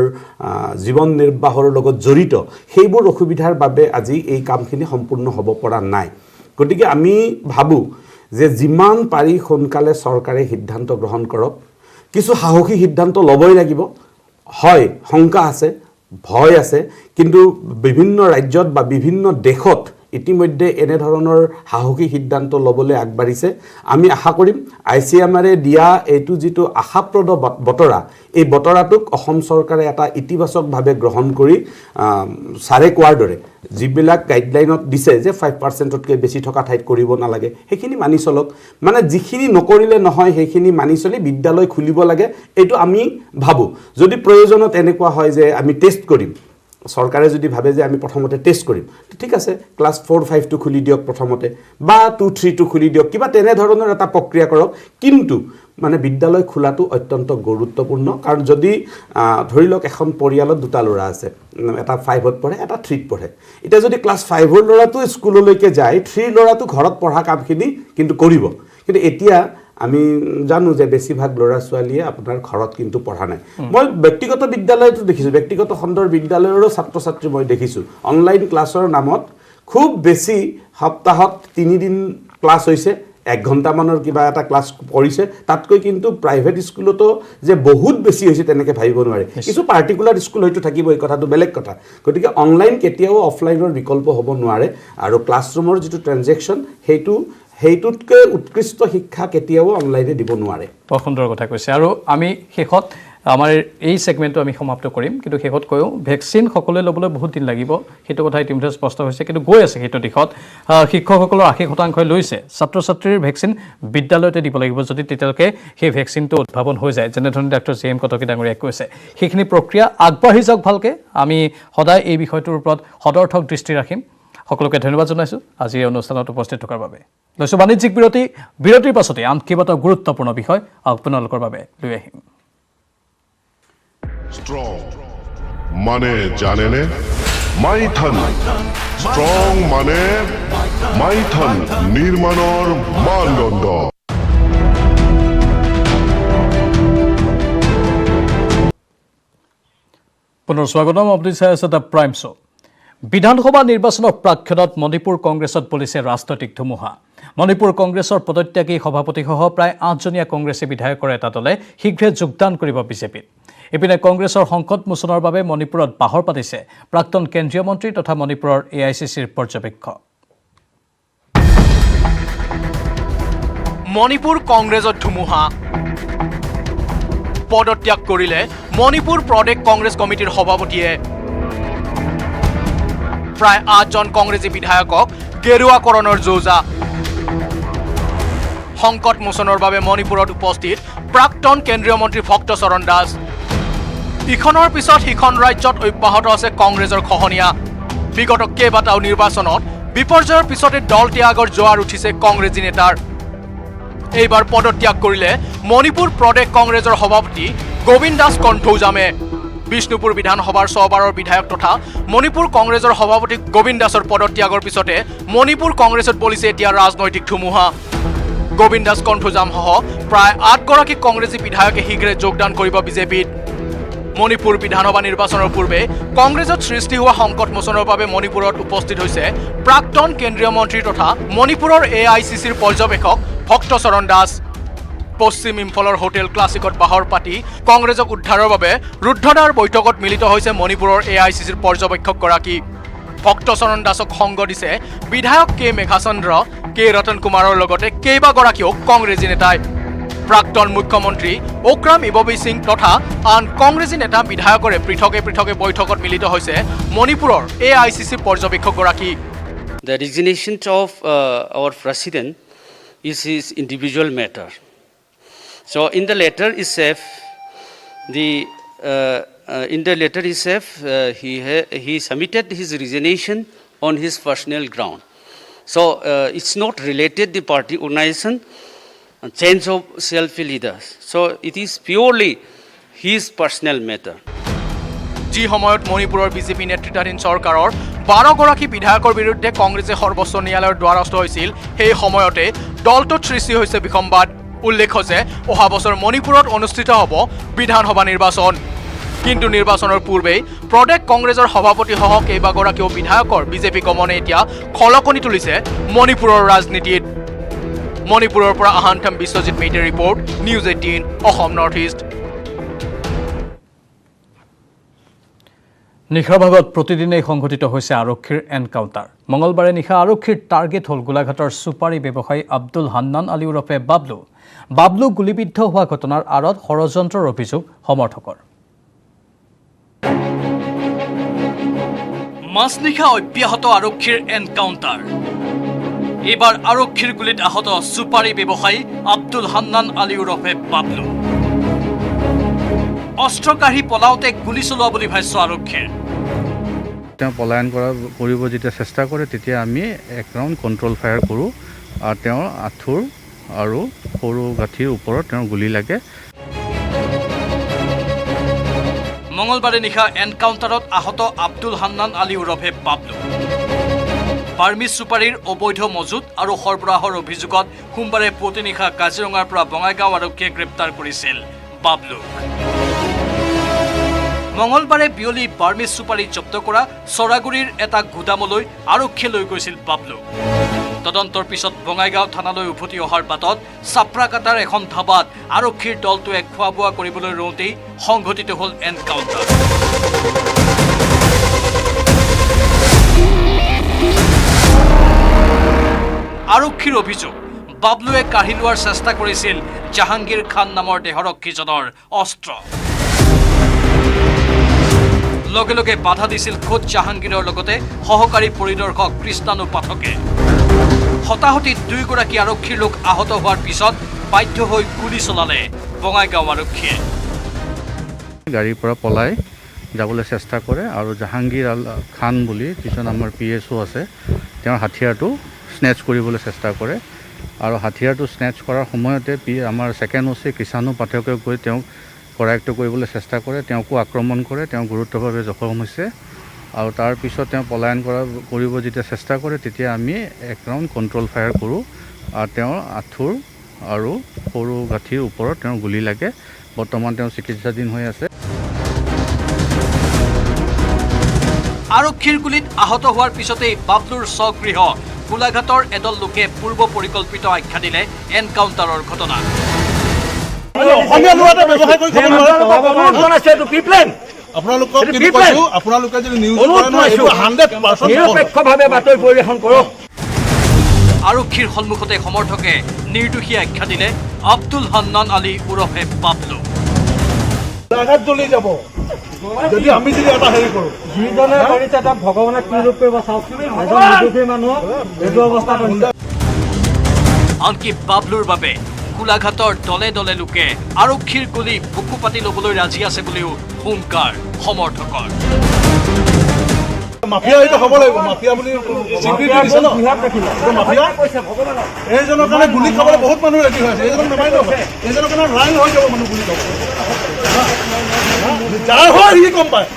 জীৱন নিৰ্বাহৰ লগত জড়িত সেইবোৰ অসুবিধাৰ বাবে আজি এই কামখিনি সম্পূৰ্ণ হ'ব পৰা নাই গতিকে আমি ভাবো যে যিমান পাৰি সোনকালে চৰকাৰে সিদ্ধান্ত গ্ৰহণ কৰক কিছু সাহসী সিদ্ধান্ত ল'বই লাগিব হয় শংকা আছে ভয় আছে কিন্তু বিভিন্ন ৰাজ্যত বা বিভিন্ন দেশত ইতিমধ্যে এনে ধৰণৰ সাহসী সিদ্ধান্ত ল'বলৈ আগবাঢ়িছে আমি আশা কৰিম আইচিএমআৰে দিয়া এইটো যিটো আশাপ্ৰদ বতৰা এই বতৰাটোক অসম চৰকাৰে এটা ইতিবাচকভাৱে গ্ৰহণ কৰি সাৰে কোৱাৰ দৰে যিবিলাক গাইডলাইনত দিছে যে 5%তকৈ বেছি থকা ঠাইত কৰিব নালাগে সেইখিনি মানি চলক মানে যিখিনি নকৰিলে নহয় সেইখিনি মানি চলি বিদ্যালয় খুলিব লাগে এইটো আমি ভাবো যদি প্ৰয়োজনত এনেকুৱা হয় যে আমি টেষ্ট কৰিম সৰকাৰে যদি ভাবে যে আমি প্ৰথমতে টেষ্ট কৰিম ঠিক আছে ক্লাস 4-5 টো খুলি দিয়ক প্ৰথমতে বা 2-3 টো খুলি দিয়ক কিবা তেনে ধৰণৰ এটা প্ৰক্ৰিয়া কৰক কিন্তু মানে বিদ্যালয় খোলাটো অত্যন্ত গুৰুত্বপূৰ্ণ কাৰণ যদি ধৰি লওক এখন পৰিয়ালত দুটা ল'ৰা আছে এটা 5ত পঢ়ে এটা 3ত পঢ়ে এটা যদি ক্লাস 5ৰ ল'ৰাটো স্কুললৈকে যায় 3 ল'ৰাটো ঘৰত পঢ়া কামখিনি কিন্তু কৰিব কিন্তু এতিয়া আমি জানো যে বেছিভাগ ল'ৰা ছোৱালীয়ে আপোনাৰ ঘৰত কিন্তু পঢ়া নাই মই ব্যক্তিগত বিদ্যালয়টো দেখিছো ব্যক্তিগত খণ্ডৰ বিদ্যালয়ৰো ছাত্ৰ ছাত্ৰী মই দেখিছো অনলাইন ক্লাছৰ নামত খুব বেছি সপ্তাহত 3 দিন ক্লাছ হৈছে 1 ঘণ্টা মানৰ কিবা এটা ক্লাছ কৰিছে তাতকৈ কিন্তু প্ৰাইভেট স্কুলতো যে বহুত বেছি হৈছে তেনেকৈ ভাবিব নোৱাৰে কিছু পাৰ্টিকুলাৰ স্কুল হয়তো থাকিব এই কথাটো বেলেগ কথা গতিকে অনলাইন কেতিয়াও অফলাইনৰ বিকল্প হ'ব নোৱাৰে আৰু ক্লাছৰুমৰ যিটো ট্ৰানজেকচন সেইটোতকৈ উৎকৃষ্ট শিক্ষা কেতিয়াও অনলাইনে দিব নোৱাৰে বৰ সুন্দৰ কথা কৈছে আৰু আমি শেষত আমাৰ এই সেগমেন্টটো আমি সমাপ্ত কৰিম কিন্তু শেষত কৈও ভ্যাকচিন সকলোৱে ল'বলৈ বহুত দিন লাগিব সেইটো কথা ইতিমধ্যে স্পষ্ট হৈছে কিন্তু গৈ আছে সেইটো দিশত শিক্ষকসকলৰ 80% লৈছে ছাত্ৰ ছাত্ৰীৰ ভ্যাকচিন বিদ্যালয়তে দিব লাগিব যদি তেতিয়ালৈকে সেই ভ্যাকচিনটো উদ্ভাৱন হৈ যায় যেনেধৰণে ডক্টৰ জেএম কটকী ডাঙৰীয়াই কৈছে সেইখিনি প্ৰক্ৰিয়া আগবাঢ়ি যাওক ভালকে আমি সদায় এই বিষয়টোৰ ওপৰত সদৰ্থক দৃষ্টি ৰাখিম সকলোকে ধন্যবাদ জনাইছো আজি এই অনুষ্ঠানত উপস্থিত থকাৰ বাবে লৈছো বাণিজ্যিক বিৰতিৰ পাছতে আন কেইবাটাও গুৰুত্বপূৰ্ণ বিষয় আপোনালোকৰ বাবে লৈ আহিম স্ট্ৰং মানে জানেনে মাইথন স্ট্ৰং মানে মাইথন নিৰ্মাণৰ মানদণ্ড পুনৰ স্বাগতম আপুনি চাই আছে দ্য প্ৰাইম শ্ব বিধানসভা নিৰ্বাচনৰ প্ৰাক্ষণত মণিপুৰ কংগ্ৰেছত বলিছে ৰাজনৈতিক ধুমুহা মণিপুৰ কংগ্ৰেছৰ পদত্যাগী সভাপতিসহ প্ৰায় 8জনীয়া কংগ্ৰেছী বিধায়কৰ এটা দলে শীঘ্ৰে যোগদান কৰিব বিজেপিত এপিনে কংগ্ৰেছৰ সংকট মোচনৰ বাবে মণিপুৰত বাহৰ পাতিছে প্ৰাক্তন কেন্দ্ৰীয় মন্ত্ৰী তথা মণিপুৰৰ এআইচিচিৰ পৰ্যবেক্ষক মণিপুৰ কংগ্ৰেছত ধুমুহা পদত্যাগ কৰিলে মণিপুৰ প্ৰদেশ কংগ্ৰেছ কমিটিৰ সভাপতিয়ে প্ৰায় 8জন কংগ্ৰেছী বিধায়কক গেৰুৱাকৰণৰ যোজা সংকট মোচনৰ বাবে মণিপুৰত উপস্থিত প্ৰাক্তন কেন্দ্ৰীয় মন্ত্ৰী ভক্ত চৰণ দাস ইখনৰ পিছত সিখন ৰাজ্যত অব্যাহত আছে কংগ্ৰেছৰ খহনীয়া বিগত কেইবাটাও নিৰ্বাচনত বিপৰ্যয়ৰ পিছতে দল ত্যাগৰ জোৱাৰ উঠিছে কংগ্ৰেছী নেতাৰ এইবাৰ পদত্যাগ কৰিলে মণিপুৰ প্ৰদেশ কংগ্ৰেছৰ সভাপতি গোবিন্দ দাস কণ্ঠৌজামে বিষ্ণুপুৰ বিধানসভাৰ 6বাৰৰ বিধায়ক তথা মণিপুৰ কংগ্ৰেছৰ সভাপতি গোবিন্দ দাসৰ পদত্যাগৰ পিছতে মণিপুৰ কংগ্ৰেছত বলিছে এতিয়া ৰাজনৈতিক ধুমুহা গোবিন্দ দাস কণ্ঠৌজামসহ প্ৰায় 8গৰাকী কংগ্ৰেছী বিধায়কে শীঘ্ৰে যোগদান কৰিব বিজেপিত মণিপুৰ বিধানসভা নিৰ্বাচনৰ পূৰ্বে কংগ্ৰেছত সৃষ্টি হোৱা সংকট মোচনৰ বাবে মণিপুৰত উপস্থিত হৈছে প্ৰাক্তন কেন্দ্ৰীয় মন্ত্ৰী তথা মণিপুৰৰ এআইচিচিৰ পৰ্যবেক্ষক ভক্ত চৰণ দাস পশ্চিম ইম্ফলৰ হোটেল ক্লাছিকত বাহৰ পাতি কংগ্ৰেছক উদ্ধাৰৰ বাবে ৰুদ্ধদ্বাৰ বৈঠকত মিলিত হৈছে মণিপুৰৰ এআইচিচিৰ পৰ্যবেক্ষকগৰাকী ভক্ত চৰণ দাসক সংগ দিছে বিধায়ক কে মেঘাচন্দ্ৰ কে ৰতন কুমাৰৰ লগতে কেইবাগৰাকীও কংগ্ৰেছী নেতাই প্ৰাক্তন মুখ্যমন্ত্ৰী ওক্ৰাম ইববি সিং তথা আন কংগ্ৰেছী নেতা বিধায়কৰে পৃথকে পৃথকে বৈঠকত মিলিত হৈছে মণিপুৰৰ AICC পৰ্যবেক্ষকগৰাকী। The resignation of our president is his individual matter. So in the letter itself, he submitted his resignation on his personal ground. So it's not related the party organization, change of self-leaders. So it is purely his personal matter. যি সময়ত মণিপুৰৰ BJP নেতৃত্বাধীন চৰকাৰৰ 12গৰাকী বিধায়কৰ বিৰুদ্ধে কংগ্ৰেছে সৰ্বোচ্চ ন্যায়ালয়ৰ দ্বাৰস্থ হৈছিল, সেই সময়তে দলটোত সৃষ্টি হৈছে বিসম্বাদ। উল্লেখ্য যে অহা বছৰ মণিপুৰত অনুষ্ঠিত হ'ব বিধানসভা নিৰ্বাচন। কিন্তু নিৰ্বাচনৰ পূৰ্বেই প্ৰদেশ কংগ্ৰেছৰ সভাপতিসহ কেইবাগৰাকীও বিধায়কৰ বিজেপি গমনে এতিয়া খলকনি তুলিছে মণিপুৰৰ ৰাজনীতিত। মণিপুৰৰ পৰা আহান্থম বিশ্বজিৎ মেইটেৰ report, news 18 Assam north east. নিশাৰ ভাগত প্ৰতিদিনেই সংঘটিত হৈছে আৰক্ষীৰ এনকাউণ্টাৰ। মঙলবাৰে নিশা আৰক্ষীৰ টাৰ্গেট হ'ল গোলাঘাটৰ চুপাৰী ব্যৱসায়ী আব্দুল হান্নান আলী ওৰফে বাবলু গুলীবিদ্ধ হোৱা ঘটনাৰ আঁৰত ষড়যন্ত্ৰৰ অভিযোগ সমৰ্থকৰ। মাজনিশা অব্যাহত আৰক্ষীৰ এনকাউণ্টাৰ। এইবাৰ আৰক্ষীৰ গুলীত আহত চুপাৰী ব্যৱসায়ী আব্দুল হান্নান আলী ওৰফে বাবলু। অস্ত্ৰ কাঢ়ি পলাওঁতে গুলী চলোৱা বুলি ভাষ্য আৰক্ষীৰ। তেওঁ পলায়ন কৰিব যেতিয়া চেষ্টা কৰে তেতিয়া আমি এক ৰাউণ্ড কণ্ট্ৰল ফায়াৰ কৰোঁ আৰু তেওঁৰ আঁঠুৰ আৰু সৰু গাঁঠিৰ ওপৰত তেওঁৰ গুলী লাগে। মঙলবাৰে নিশা এনকাউণ্টাৰত আহত আব্দুল হান্নান আলী ওৰফে বাবলু। বাৰ্মিজ চুপাৰীৰ অবৈধ মজুত আৰু সৰবৰাহৰ অভিযোগত সোমবাৰে পুৱতি নিশা কাজিৰঙাৰ পৰা বঙাইগাঁও আৰক্ষীয়ে গ্ৰেপ্তাৰ কৰিছিল বাবলুক। মঙলবাৰে বিয়লি বাৰ্মিজ চুপাৰী জব্দ কৰা চৰাগুৰিৰ এটা গুদামলৈ আৰক্ষীয়ে লৈ গৈছিল বাবলুক। তদন্তৰ পিছত বঙাইগাঁও থানালৈ উভতি অহাৰ বাটত চাপ্ৰাকাটাৰ এখন ধাবাত আৰক্ষীৰ দলটোৱে খোৱা বোৱা কৰিবলৈ ৰওঁতেই সংঘটিত হ'ল এনকাউণ্টাৰ। আৰক্ষীৰ অভিযোগ, বাবলুৱে কাঢ়ি লোৱাৰ চেষ্টা কৰিছিল জাহাংগীৰ খান নামৰ দেহৰক্ষীজনৰ অস্ত্ৰ। লগে লগে বাধা দিছিল খোদ জাহাংগীৰৰ লগতে সহকাৰী পৰিদৰ্শক কৃষ্ণানু পাঠকে। হতাহতিত দুয়োগৰাকী আৰক্ষীৰ লোক আহত হোৱাৰ পিছত বাধ্য হৈ গুলী চলালে বঙাইগাঁও আৰক্ষীয়ে। গাড়ীৰ পৰা পলাই যাবলৈ চেষ্টা কৰে আৰু জাহাংগীৰ খান বুলি যিজন আমাৰ PSO আছে, তেওঁৰ হাথিয়াৰটো স্নেচ কৰিবলৈ চেষ্টা কৰে আৰু হাথিয়াৰটো স্নেচ কৰাৰ সময়তে আমাৰ ছেকেণ্ড OC কৃষ্ণানু পাঠকে গৈ তেওঁক কৰায়ত্ব কৰিবলৈ চেষ্টা কৰে, তেওঁকো আক্ৰমণ কৰে, তেওঁ গুৰুতৰভাৱে জখম হৈছে আৰু তাৰপিছত তেওঁ পলায়ন কৰিব যেতিয়া চেষ্টা কৰে তেতিয়া আমি এক ৰাউণ্ড কণ্ট্ৰল ফায়াৰ কৰোঁ আৰু তেওঁৰ আঁঠুৰ আৰু সৰু গাঁঠিৰ ওপৰত তেওঁৰ গুলী লাগে। বৰ্তমান তেওঁ চিকিৎসাধীন হৈ আছে। আৰক্ষীৰ গুলীত আহত হোৱাৰ পিছতেই বাবলুৰ স্বগৃহ গোলাঘাটৰ এদল লোকে পূৰ্ব পৰিকল্পিত আখ্যা দিলে এনকাউণ্টাৰৰ ঘটনা। আৰক্ষীৰ সন্মুখতে সমৰ্থকে নিৰ্দোষী আখ্যা দিলে আব্দুল হান্নান আলী ওৰফে বাবলু। যদি আমি যদি এটা হেৰি কৰোঁ, যিজনে কৰিছে তাক ভগৱানে কি ৰূপ কৰিব চাওক। এজন নিৰ্দোষী মানুহক এইটো অৱস্থাত আনকি বাবলুৰ বাবে গোলাঘাটৰ দলে দলে লোকে আৰক্ষীৰ গুলী বুকু পাতি ল'বলৈ ৰাজি আছে বুলিও হুংকাৰ সমৰ্থকৰ। মাফিয়া এইটো হ'ব লাগিব, মাফিয়া বুলি স্বীকৃতি দিছে ন। মাফিয়া এইজনৰ কাৰণে গুলী খাবলৈ বহুত মানুহ ৰেডি হৈ আছে। এইজনক নামাৰিলেও হয়, এইজনৰ কাৰণে লাইন হৈ যাব মানুহ গুলী খাব। যাৰ হয় সি গম পায়।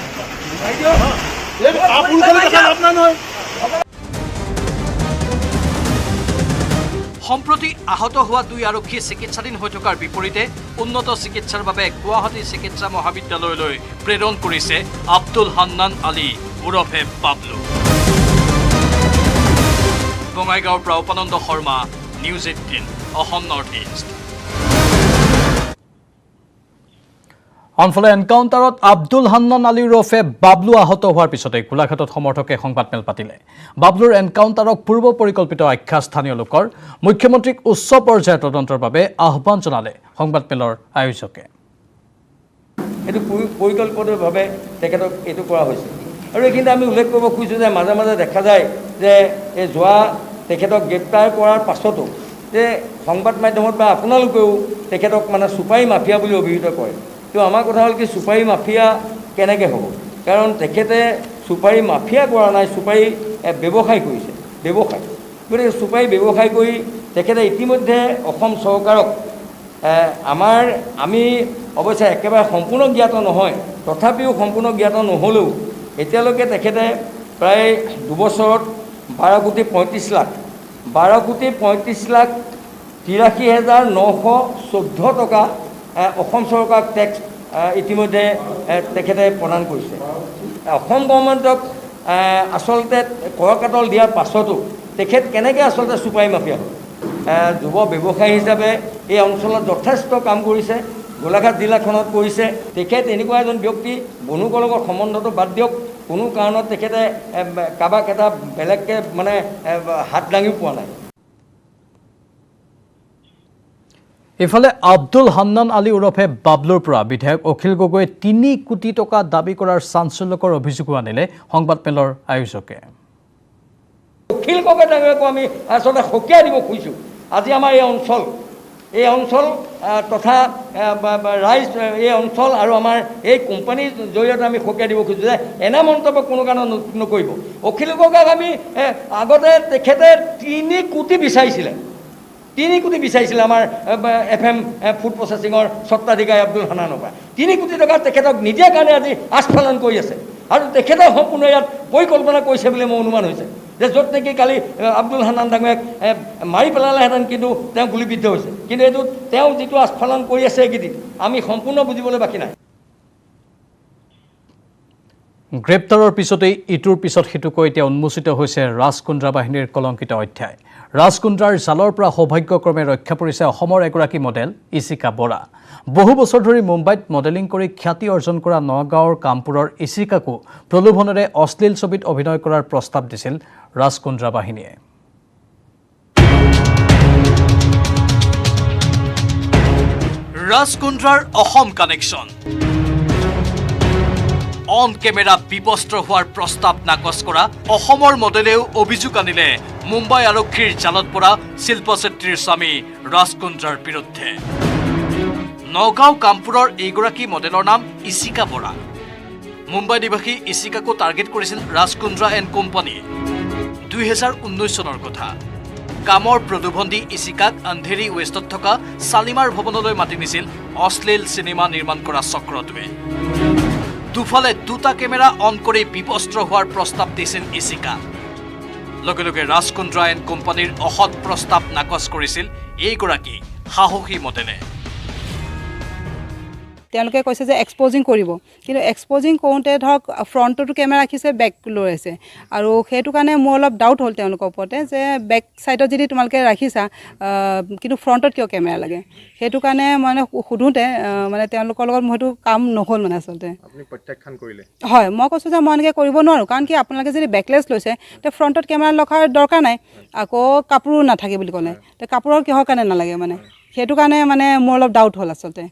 সম্প্ৰতি আহত হোৱা দুই আৰক্ষী চিকিৎসাধীন হৈ থকাৰ বিপৰীতে উন্নত চিকিৎসাৰ বাবে গুৱাহাটী চিকিৎসা মহাবিদ্যালয়লৈ প্ৰেৰণ কৰিছে আব্দুল হান্নান আলী ওৰফে বাবলু। বঙাইগাঁৱৰ পৰা Upananda Sarma, news 18 Assam north east. আনফালে এনকাউণ্টাৰত আব্দুল হান্নান আলী ওৰফে বাবলু আহত হোৱাৰ পিছতে গোলাঘাটত সমৰ্থকে সংবাদমেল পাতিলে বাবলুৰ এনকাউণ্টাৰক পূৰ্ব পৰিকল্পিত আখ্যা স্থানীয় লোকৰ মুখ্যমন্ত্ৰীক উচ্চ পৰ্যায়ৰ তদন্তৰ বাবে আহ্বান জনালে সংবাদমেলৰ আয়োজকে এইটো পৰিকল্পিতভাৱে তেখেতক এইটো কৰা হৈছে আৰু এইখিনিতে আমি উল্লেখ কৰিব খুজিছোঁ যে মাজে মাজে দেখা যায় যে এই যোৱা তেখেতক গ্ৰেপ্তাৰ কৰাৰ পাছতো যে সংবাদ মাধ্যমত বা আপোনালোকেও তেখেতক মানে চুপাৰী মাফিয়া বুলি অভিহিত কৰে তো আমাৰ কথা হ'ল কি চুপাৰী মাফিয়া কেনেকৈ হ'ব কাৰণ তেখেতে চুপাৰী মাফিয়া কৰা নাই চুপাৰী ব্যৱসায় কৰিছে ব্যৱসায় গতিকে চুপাৰী ব্যৱসায় কৰি তেখেতে ইতিমধ্যে অসম চৰকাৰক আমি অৱশ্যে একেবাৰে সম্পূৰ্ণ জ্ঞাত নহয় তথাপিও সম্পূৰ্ণ জ্ঞাত নহ'লেও এতিয়ালৈকে তেখেতে প্ৰায় 2 বছৰত 12,35,83,914 টকা অসম চৰকাৰক টেক্স ইতিমধ্যে তেখেতে প্ৰদান কৰিছে অসম গভৰ্ণমেণ্টক আচলতে কৰ কাটল দিয়াৰ পাছতো তেখেত কেনেকৈ আচলতে চুপাৰী মাফিয়া হ'ল যুৱ ব্যৱসায়ী হিচাপে এই অঞ্চলত যথেষ্ট কাম কৰিছে গোলাঘাট জিলাখনত কৰিছে তেখেত এনেকুৱা এজন ব্যক্তি বনুকৰ লগত সম্বন্ধটো বাদ দিয়ক কোনো কাৰণত তেখেতে কাবাক এটা বেলেগকৈ মানে হাত দাঙিও পোৱা নাই ইফালে আব্দুল হান্নান আলী ওৰফে বাবলুৰ পৰা বিধায়ক অখিল গগৈয়ে 3 কোটি টকা দাবী কৰাৰ চাঞ্চল্যকৰ অভিযোগো আনিলে সংবাদমেলৰ আয়োজকে অখিল গগৈ ডাঙৰীয়াকো আমি আচলতে সকীয়াই দিব খুজিছোঁ আজি আমাৰ এই অঞ্চল তথা ৰাইজ এই অঞ্চল আৰু আমাৰ এই কোম্পানীৰ জৰিয়তে আমি সকীয়াই দিব খুজিছোঁ যে এনে মন্তব্য কোনো কাৰণত নকৰিব অখিল গগৈক আমি আগতে তেখেতে 3 কোটি বিচাৰিছিলে 3 কোটি বিচাৰিছিলে আমাৰ FM ফুড প্ৰচেছিঙৰ স্বত্বাধিকাৰী আব্দুল হান্নানৰ পৰা 3 কোটি টকা তেখেতক নিদিয়াৰ কাৰণে আজি আস্ফালন কৰি আছে আৰু তেখেতে সম্পূৰ্ণ ইয়াত পৰিকল্পনা কৰিছে বুলি মোৰ অনুমান হৈছে যে য'ত নেকি কালি আব্দুল হান্নান ডাঙৰীয়াক মাৰি পেলালেহেঁতেন কিন্তু তেওঁ গুলীবিদ্ধ হৈছে কিন্তু এইটো তেওঁ যিটো আস্ফালন কৰি আছে এইকেইদিন আমি সম্পূৰ্ণ বুজিবলৈ বাকী নাই গ্ৰেপ্তাৰৰ পিছতেই ইটোৰ পিছত সিটোকৈ এতিয়া উন্মোচিত হৈছে ৰাজকুন্দ্ৰা বাহিনীৰ কলংকিত অধ্যায় ৰাজকুন্দ্ৰাৰ জালৰ পৰা সৌভাগ্যক্ৰমে ৰক্ষা পৰিছে অসমৰ এগৰাকী মডেল ইচিকা বৰা বহু বছৰ ধৰি মুম্বাইত মডেলিং কৰি খ্যাতি অৰ্জন কৰা নগাঁৱৰ কামপুৰৰ ইচিকাকো প্ৰলোভনেৰে অশ্লীল ছবিত অভিনয় কৰাৰ প্ৰস্তাৱ দিছিল ৰাজকুন্দ্ৰা বাহিনীয়ে ৰাজকুন্দ্ৰাৰ অসম কানেকশ্যন অন কেমেৰা বিপস্ত্ৰ হোৱাৰ প্ৰস্তাৱ নাকচ কৰা অসমৰ মডেলেও অভিযোগ আনিলে মুম্বাই আৰক্ষীৰ জালত পৰা শিল্পছেত্ৰীৰ স্বামী ৰাজকুন্দ্ৰাৰ বিৰুদ্ধে নগাঁও কামপুৰৰ এইগৰাকী মডেলৰ নাম ইচিকা বৰা মুম্বাই নিবাসী ইচিকাকো টাৰ্গেট কৰিছিল ৰাজকুন্দ্ৰা এণ্ড কোম্পানীয়ে 2019 চনৰ কথা কামৰ প্ৰলোভন দি ইচিকাক আন্ধেৰী ৱেষ্টত থকা শালিমাৰ ভৱনলৈ মাতি নিছিল অশ্লীল চিনেমা নিৰ্মাণ কৰা চক্ৰটোৱে দুফালে 2টা কেমেৰা অন কৰি বিপস্ত্ৰ হোৱাৰ প্ৰস্তাৱ দিছিল ইচিকা লগে লগে ৰাজকুন্দ্ৰা এণ্ড কোম্পানীৰ অসৎ প্ৰস্তাৱ নাকচ কৰিছিল এইগৰাকী সাহসী মডেলে তেওঁলোকে কৈছে যে এক্সপ'জিং কৰিব কিন্তু এক্সপ'জিং কৰোঁতে ধৰক ফ্ৰণ্টতো কেমেৰা ৰাখিছে বেক লৈ আছে আৰু সেইটো কাৰণে মোৰ অলপ ডাউট হ'ল তেওঁলোকৰ ওপৰতে যে বেক ছাইডত যদি তোমালোকে ৰাখিছা কিন্তু ফ্ৰণ্টত কিয় কেমেৰা লাগে সেইটো কাৰণে মানে সোধোঁতে মানে তেওঁলোকৰ লগত মোৰ সেইটো কাম নহ'ল মানে আচলতে আপুনি প্ৰত্যাখ্যান কৰিলে হয় মই কৈছোঁ যে মই এনেকৈ কৰিব নোৱাৰোঁ কাৰণ কি আপোনালোকে যদি বেকলেছ লৈছে তে ফ্ৰণ্টত কেমেৰা ৰখাৰ দৰকাৰ নাই আকৌ কাপোৰো নাথাকে বুলি ক'লে তে কাপোৰৰ কিহৰ কাৰণে নালাগে মানে সেইটো কাৰণে মানে মোৰ অলপ ডাউট হ'ল আচলতে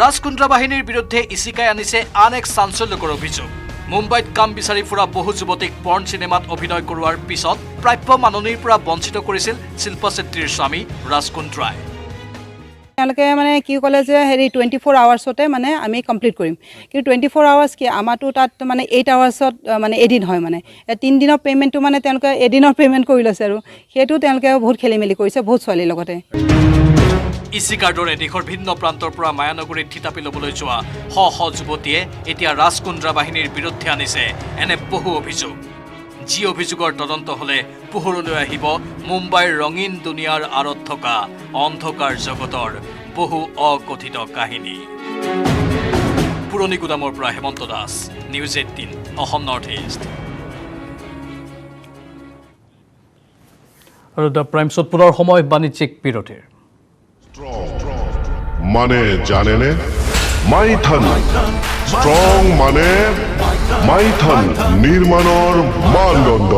ৰাজকুন্দ্ৰা বাহিনীৰ বিৰুদ্ধে ইচিকাই আনিছে আন এক চাঞ্চল্যকৰ অভিযোগ মুম্বাইত কাম বিচাৰি ফুৰা বহু যুৱতীক পৰ্ণ চিনেমাত অভিনয় কৰোৱাৰ পিছত প্ৰাপ্য মাননিৰ পৰা বঞ্চিত কৰিছিল শিল্পছেত্ৰীৰ স্বামী ৰাজকুন্দ্ৰাই তেওঁলোকে মানে কি ক'লে যে হেৰি 24 আৱাৰ্ছতে মানে আমি কমপ্লিট কৰিম কিন্তু 24 আৱাৰ্ছ কি আমাৰতো তাত মানে 8 আৱাৰ্ছত মানে এদিন হয় মানে 3 দিনৰ পে'মেণ্টটো মানে তেওঁলোকে এদিনৰ পে'মেণ্ট কৰি লৈছে আৰু সেইটো তেওঁলোকে বহুত খেলি মেলি কৰিছে বহুত ছোৱালীৰ লগতে ইচিকাৰ দৰে দেশৰ ভিন্ন প্ৰান্তৰ পৰা মায়ানগৰীত থিতাপি ল'বলৈ যোৱা শ শ যুৱতীয়ে এতিয়া ৰাজকুন্দ্ৰা বাহিনীৰ বিৰুদ্ধে আনিছে এনে বহু অভিযোগ যি অভিযোগৰ তদন্ত হ'লে পোহৰলৈ আহিব মুম্বাইৰ ৰঙীন দুনিয়াৰ আঁৰত থকা অন্ধকাৰ জগতৰ বহু অকথিত কাহিনী পুৰণি গুদামৰ পৰা Hemanta Das news 18 Assam north east আৰু দ্য প্ৰাইমছত পুনৰ সময় বাণিজ্যিক বিৰতিৰ মানে জানেনে মাইথান ষ্ট্ৰং মানে মাইথান নিৰ্মাণৰ মানদণ্ড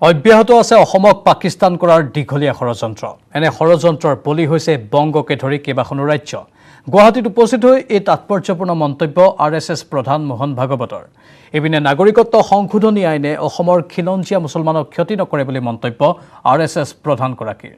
অব্যাহত আছে অসমক পাকিস্তান কৰাৰ দীঘলীয়া ষড়যন্ত্ৰ এনে ষড়যন্ত্ৰৰ বলি হৈছে বংগকে ধৰি কেইবাখনো ৰাজ্য গুৱাহাটীত উপস্থিত হৈ এই তাৎপৰ্যপূৰ্ণ মন্তব্য RSS প্ৰধান মোহন ভাগৱতৰ এপিনে নাগৰিকত্ব সংশোধনী আইনে অসমৰ খিলঞ্জীয়া মুছলমানক ক্ষতি নকৰে বুলি মন্তব্য RSS প্ৰধানগৰাকীৰ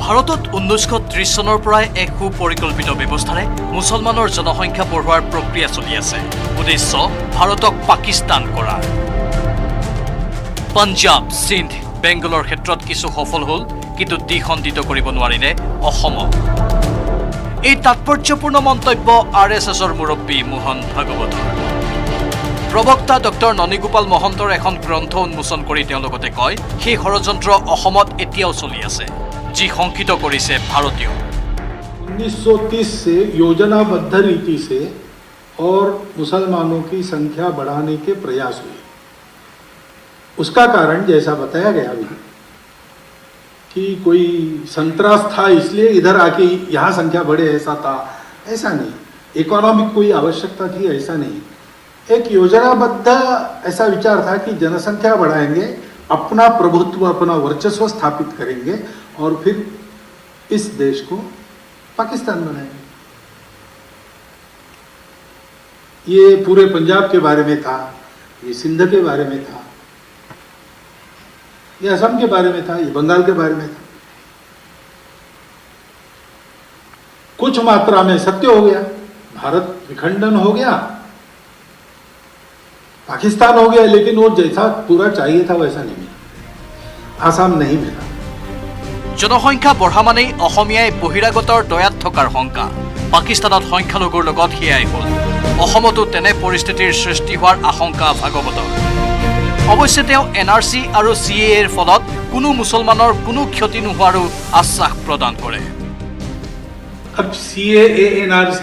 ভাৰতত 1930 চনৰ পৰাই এক সুপৰিকল্পিত ব্যৱস্থাৰে মুছলমানৰ জনসংখ্যা বঢ়োৱাৰ প্ৰক্ৰিয়া চলি আছে উদ্দেশ্য ভাৰতক পাকিস্তান কৰা পঞ্জাব সিন্ধ বেংগলৰ ক্ষেত্ৰত কিছু সফল হ'ল কিন্তু দ্বিখণ্ডিত কৰিব নোৱাৰিলে অসমক এই তাৎপৰ্যপূৰ্ণ মন্তব্য RSSৰ মুৰব্বী মোহন ভাগৱতৰ প্ৰবক্তা ডক্টৰ ননীগোপাল মহন্তৰ এখন গ্ৰন্থ উন্মোচন কৰি তেওঁ লগতে কয় সেই ষড়যন্ত্ৰ অসমত এতিয়াও চলি আছে जी शंकित करिसे भारतीय 1930 से योजनाबद्ध रीति से और मुसलमानों की संख्या बढ़ाने के प्रयास हुए उसका कारण जैसा बताया गया अभी कि कोई संतरास था इसलिए इधर आके यहाँ संख्या बढ़े ऐसा था ऐसा नहीं इकोनॉमिक कोई आवश्यकता थी ऐसा नहीं एक योजनाबद्ध ऐसा विचार था कि जनसंख्या बढ़ाएंगे अपना प्रभुत्व अपना वर्चस्व स्थापित करेंगे और फिर इस देश को पाकिस्तान बनाएंगे ये पूरे पंजाब के बारे में था ये सिंध के बारे में था ये असम के बारे में था ये बंगाल के बारे में था कुछ मात्रा में सत्य हो गया भारत विखंडन हो गया पाकिस्तान हो गया लेकिन वो जैसा पूरा चाहिए था वैसा नहीं मिला आसाम नहीं मिला জনসংখ্যা বঢ়া মানেই অসমীয়াই বহিৰাগতৰ দয়াত থকাৰ শংকা পাকিস্তানত সংখ্যালঘুৰ লগত হিয়াই হ'ল অসমতো তেনে পৰিস্থিতিৰ সৃষ্টি হোৱাৰ আশংকা ভাগৱতৰ অৱশ্যে তেওঁ NRC আৰু CAA ৰ ফলত কোনো মুছলমানৰ কোনো ক্ষতি নোহোৱাৰো আশ্বাস প্ৰদান কৰে अब CAA NRC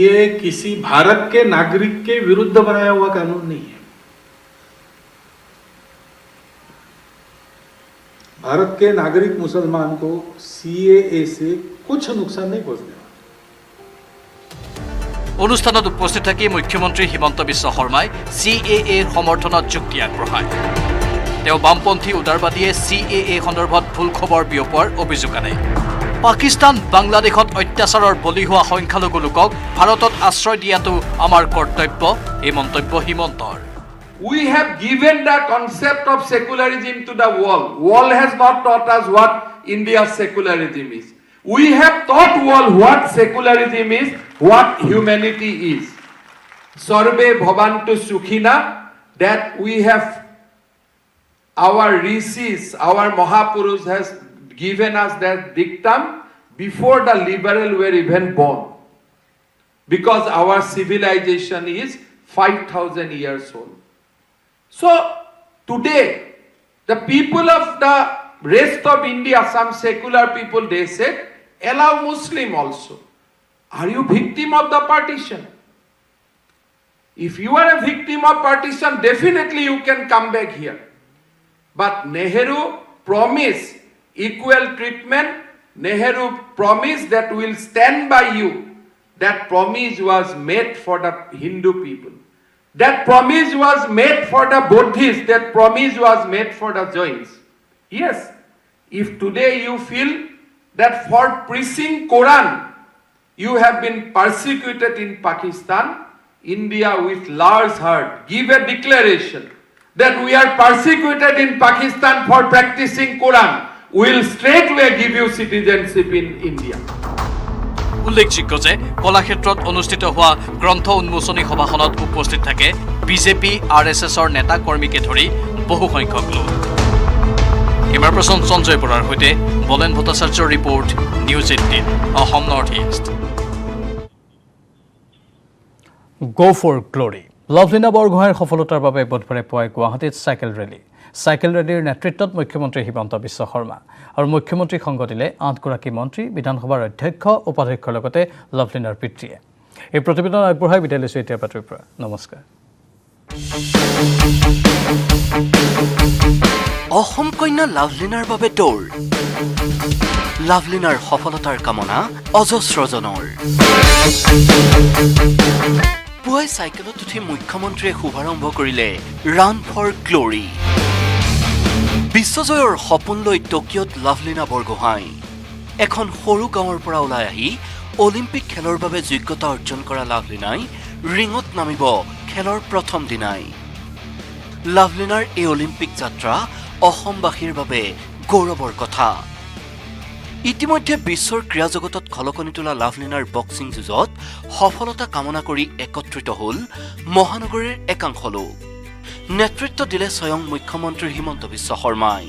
ये किसी भारत के नागरिक के विरुद्ध बनाया हुआ कानून नहीं है भारत के नागरिक मुसलमान को CAA से कुछ नुकसान नहीं पहुंचने वाला অনুষ্ঠানত উপস্থিত থাকি মুখ্যমন্ত্ৰী হিমন্ত বিশ্ব শৰ্মাই CAA ৰ সমৰ্থনত যুক্তি আগবঢ়ায় তেওঁ বামপন্থী উদাৰবাদীয়ে CAA সন্দৰ্ভত ভুল খবৰ বিয়পোৱাৰ অভিযোগ আনে পাকিস্তান বাংলাদেশত অত্যাচাৰৰ বলি হোৱা সংখ্যালঘু লোকক ভাৰতত আশ্ৰয় দিয়াটো আমাৰ কৰ্তব্য এই মন্তব্য হিমন্তৰ We have given the concept of secularism to the world. World has not taught us what India's secularism is. We have taught world what secularism is, what humanity is. Sarve bhavantu sukhina, that we have, our rishis, our Mahapurush has given us that dictum before the liberal were even born. Because our civilization is 5,000 years old. So today, the people of the rest of India, some secular people, they said, allow Muslim also. Are you victim of the partition? If you are a victim of partition, definitely you can come back here. But Nehru promised equal treatment. Nehru promised that we will stand by you. That promise was made for the Hindu people. That promise was made for the Buddhists. That promise was made for the Jains. Yes, if today you feel that for preaching Quran, you have been persecuted in Pakistan, India with large heart give a declaration that we are persecuted in Pakistan for practicing Quran. We will straightway give you citizenship in India. উল্লেখযোগ্য যে কলাক্ষেত্ৰত অনুষ্ঠিত হোৱা গ্ৰন্থ উন্মোচনী সভাখনত উপস্থিত থাকে বিজেপি RSSৰ নেতা কৰ্মীকে ধৰি বহু সংখ্যক লোক কেমেৰা পাৰ্চন সঞ্জয় বৰাৰ সৈতে বলেন ভট্টাচাৰ্যৰ report news 18 Assam north east Go for glory. Lovlina বৰগোহাঁইৰ সফলতাৰ বাবে বুধবাৰে পুৱাই গুৱাহাটীত চাইকেল ৰেলী। চাইকেল ৰেলীৰ নেতৃত্বত মুখ্যমন্ত্ৰী হিমন্ত বিশ্ব শৰ্মা আৰু মুখ্যমন্ত্ৰীক সংগ দিলে 8গৰাকী মন্ত্ৰী, বিধানসভাৰ অধ্যক্ষ, উপাধ্যক্ষৰ লগতে লাভলীনাৰ পিতৃয়ে। এই প্ৰতিবেদন আগবঢ়াই বিদায় লৈছোঁ এতিয়াৰ বাতৰিৰ পৰা। নমস্কাৰ। অসম কন্যা লাভলীনাৰ বাবে দৌৰ। লাভলীনাৰ সফলতাৰ কামনা অজস্ৰজনৰ। পুৱাই চাইকেলত উঠি মুখ্যমন্ত্ৰীয়ে শুভাৰম্ভ কৰিলে ৰান ফৰ গ্ল'ৰী। বিশ্বজয়ৰ সপোন লৈ টকিঅ'ত লাভলীনা বৰগোহাঁই। এখন সৰু গাঁৱৰ পৰা ওলাই আহি অলিম্পিক খেলৰ বাবে যোগ্যতা অৰ্জন কৰা লাভলীনাই ৰিঙত নামিব খেলৰ প্ৰথম দিনাই। লাভলীনাৰ এই অলিম্পিক যাত্ৰা অসমবাসীৰ বাবে গৌৰৱৰ কথা। ইতিমধ্যে বিশ্বৰ ক্ৰীড়া জগতত খলকনি তোলা লাভলীনাৰ বক্সিং যুঁজত সফলতা কামনা কৰি একত্ৰিত হ'ল মহানগৰীৰ একাংশ লোক। নেতৃত্ব দিলে স্বয়ং মুখ্যমন্ত্ৰী হিমন্ত বিশ্ব শৰ্মাই।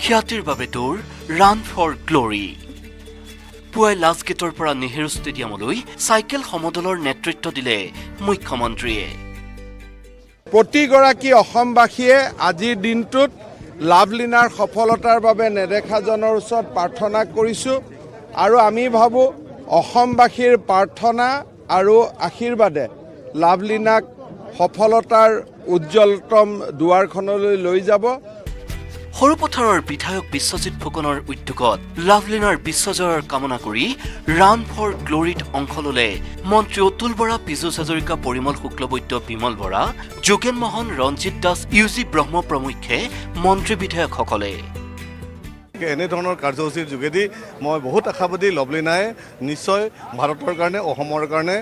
খ্যাতিৰ বাবে দৌৰ ৰান ফৰ গ্ল'ৰী। পুৱাই লাজগেটৰ পৰা নেহেৰু ষ্টেডিয়ামলৈ চাইকেল সমদলৰ নেতৃত্ব দিলে মুখ্যমন্ত্ৰীয়ে। প্ৰতিগৰাকী অসমবাসীয়ে আজিৰ দিনটোত লাভলীনাৰ সফলতাৰ বাবে নেদেখাজনৰ ওচৰত প্ৰাৰ্থনা কৰিছোঁ আৰু আমি ভাবোঁ অসমবাসীৰ প্ৰাৰ্থনা আৰু আশীৰ্বাদে লাভলীনাক সফলতাৰ উজ্জ্বলতম দুৱাৰখনলৈ লৈ যাব। সৰুপথাৰৰ বিধায়ক বিশ্বজিৎ ফুকনৰ উদ্যোগত লাভলীনাৰ বিশ্বজয়ৰ কামনা কৰি ৰান ফৰ গ্ল'ৰীত অংশ ল'লে মন্ত্ৰী অতুল বৰা, পীযুষ হাজৰিকা, পৰিমল শুক্লবৈদ্য, বিমল বৰা, যোগেন মোহন, ৰঞ্জিত দাস, ইউজি ব্ৰহ্ম প্ৰমুখ্যে মন্ত্ৰী বিধায়কসকলে। এনেধৰণৰ কাৰ্যসূচীৰ যোগেদি মই বহুত আশাবাদী লাভলীনাই নিশ্চয় ভাৰতৰ কাৰণে, অসমৰ কাৰণে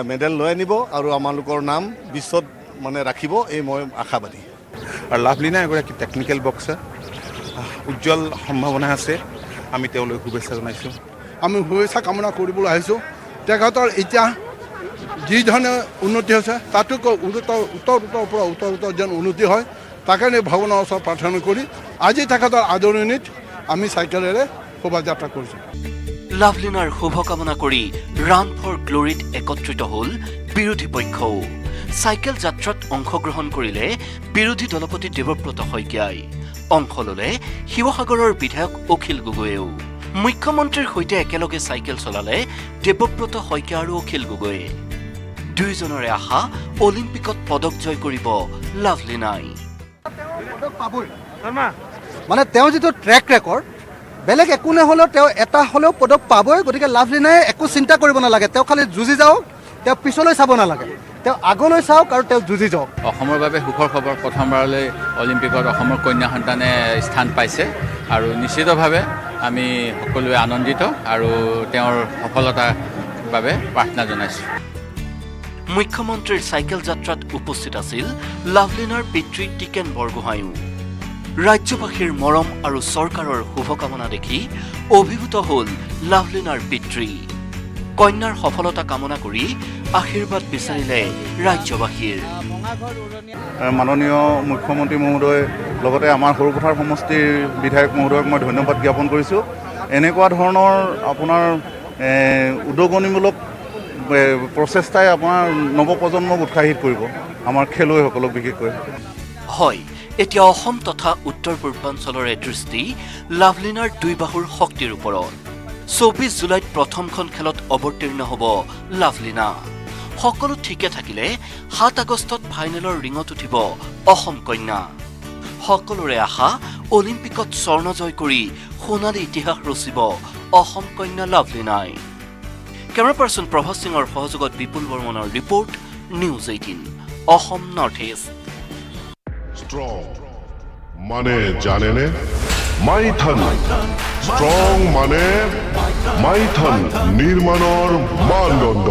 মেডেল লৈ আনিব আৰু আমালোকৰ নাম বিশ্বত ৰাখিব, এই মই আশাবাদী। আৰু লাভলীনা এগৰাকী টেকনিকেল বক্সাৰ, উজ্জ্বল সম্ভাৱনা আছে। আমি তেওঁলৈ শুভেচ্ছা জনাইছোঁ। আমি শুভেচ্ছা কামনা কৰিবলৈ আহিছোঁ। তেখেতৰ এতিয়া যিধৰণে উন্নতি হৈছে তাতোকৈ উত্তৰ যেন উন্নতি হয়, তাকে ভগৱানৰ ওচৰত প্ৰাৰ্থনা কৰি আজি তেখেতৰ আদৰণিত আমি চাইকেলেৰে শোভাযাত্ৰা কৰিছোঁ। লাভলীনাৰ শুভকামনা কৰি ৰান ফৰ গ্ল'ৰীত একত্ৰিত হ'ল বিৰোধী পক্ষও। চাইকেল যাত্ৰাত অংশগ্ৰহণ কৰিলে বিৰোধী দলপতি দেৱব্ৰত শইকীয়াই। অংশ ল'লে শিৱসাগৰৰ বিধায়ক অখিল গগৈয়েও। মুখ্যমন্ত্ৰীৰ সৈতে একেলগে চাইকেল চলালে দেৱব্ৰত শইকীয়া আৰু অখিল গগৈয়ে। দুয়োজনৰে আশা অলিম্পিকত পদক জয় কৰিব লাভলীনাই। তেওঁ যিটো ট্ৰেক ৰেকৰ্ড, বেলেগ একো নহ'লেও তেওঁ এটা হ'লেও পদক পাবই। গতিকে লাভলীনাই একো চিন্তা কৰিব নালাগে, তেওঁ খালি যুঁজি যাওক, তেওঁ পিছলৈ চাব নালাগে, তেওঁ আগলৈ চাওক আৰু তেওঁ যুঁজি যাওক। অসমৰ বাবে সুখৰ খবৰ, প্ৰথমবাৰলৈ অলিম্পিকত অসমৰ কন্যা সন্তানে স্থান পাইছে আৰু নিশ্চিতভাৱে আমি সকলোৱে আনন্দিত আৰু তেওঁৰ সফলতাৰ বাবে প্ৰাৰ্থনা জনাইছোঁ। মুখ্যমন্ত্ৰীৰ চাইকেল যাত্ৰাত উপস্থিত আছিল লাভলীনাৰ পিতৃ টিকেন বৰগোহাঁইও। ৰাজ্যবাসীৰ মৰম আৰু চৰকাৰৰ শুভকামনা দেখি অভিভূত হ'ল লাভলীনাৰ পিতৃ। কন্যাৰ সফলতা কামনা কৰি আশীৰ্বাদ বিচাৰিলে ৰাজ্যবাসীৰ। মাননীয় মুখ্যমন্ত্ৰী মহোদয় লগতে আমাৰ সৰুপথাৰ সমষ্টিৰ বিধায়ক মহোদয়ক মই ধন্যবাদ জ্ঞাপন কৰিছোঁ। এনেকুৱা ধৰণৰ আপোনাৰ উদগনিমূলক প্ৰচেষ্টাই আপোনাৰ নৱপ্ৰজন্মক উৎসাহিত কৰিব, আমাৰ খেলুৱৈসকলক বিশেষকৈ। হয়, এতিয়া অসম তথা উত্তৰ পূৰ্বাঞ্চলৰে দৃষ্টি লাভলীনাৰ দুই বাহুৰ শক্তিৰ ওপৰত। 24 জুলাইত প্ৰথমখন খেলত অৱতীৰ্ণ হ'ব লাভলীনা। সকলো ঠিকে থাকিলে 7 আগষ্টত ফাইনেলৰ ৰিঙত উঠিব অসম কন্যা। সকলোৰে আশা অলিম্পিকত স্বৰ্ণ জয় কৰি সোণালী ইতিহাস ৰচিব অসম কন্যা লাভলীনাই। কেমেৰা পাৰ্চন প্ৰভাস সিঙৰ সহযোগত বিপুল বৰ্মনৰ report, news 18 Assam north east. Strong মানে জানেনে মাইথন, স্ট্ৰং মানে মাইথন নিৰ্মাণৰ মানদণ্ড।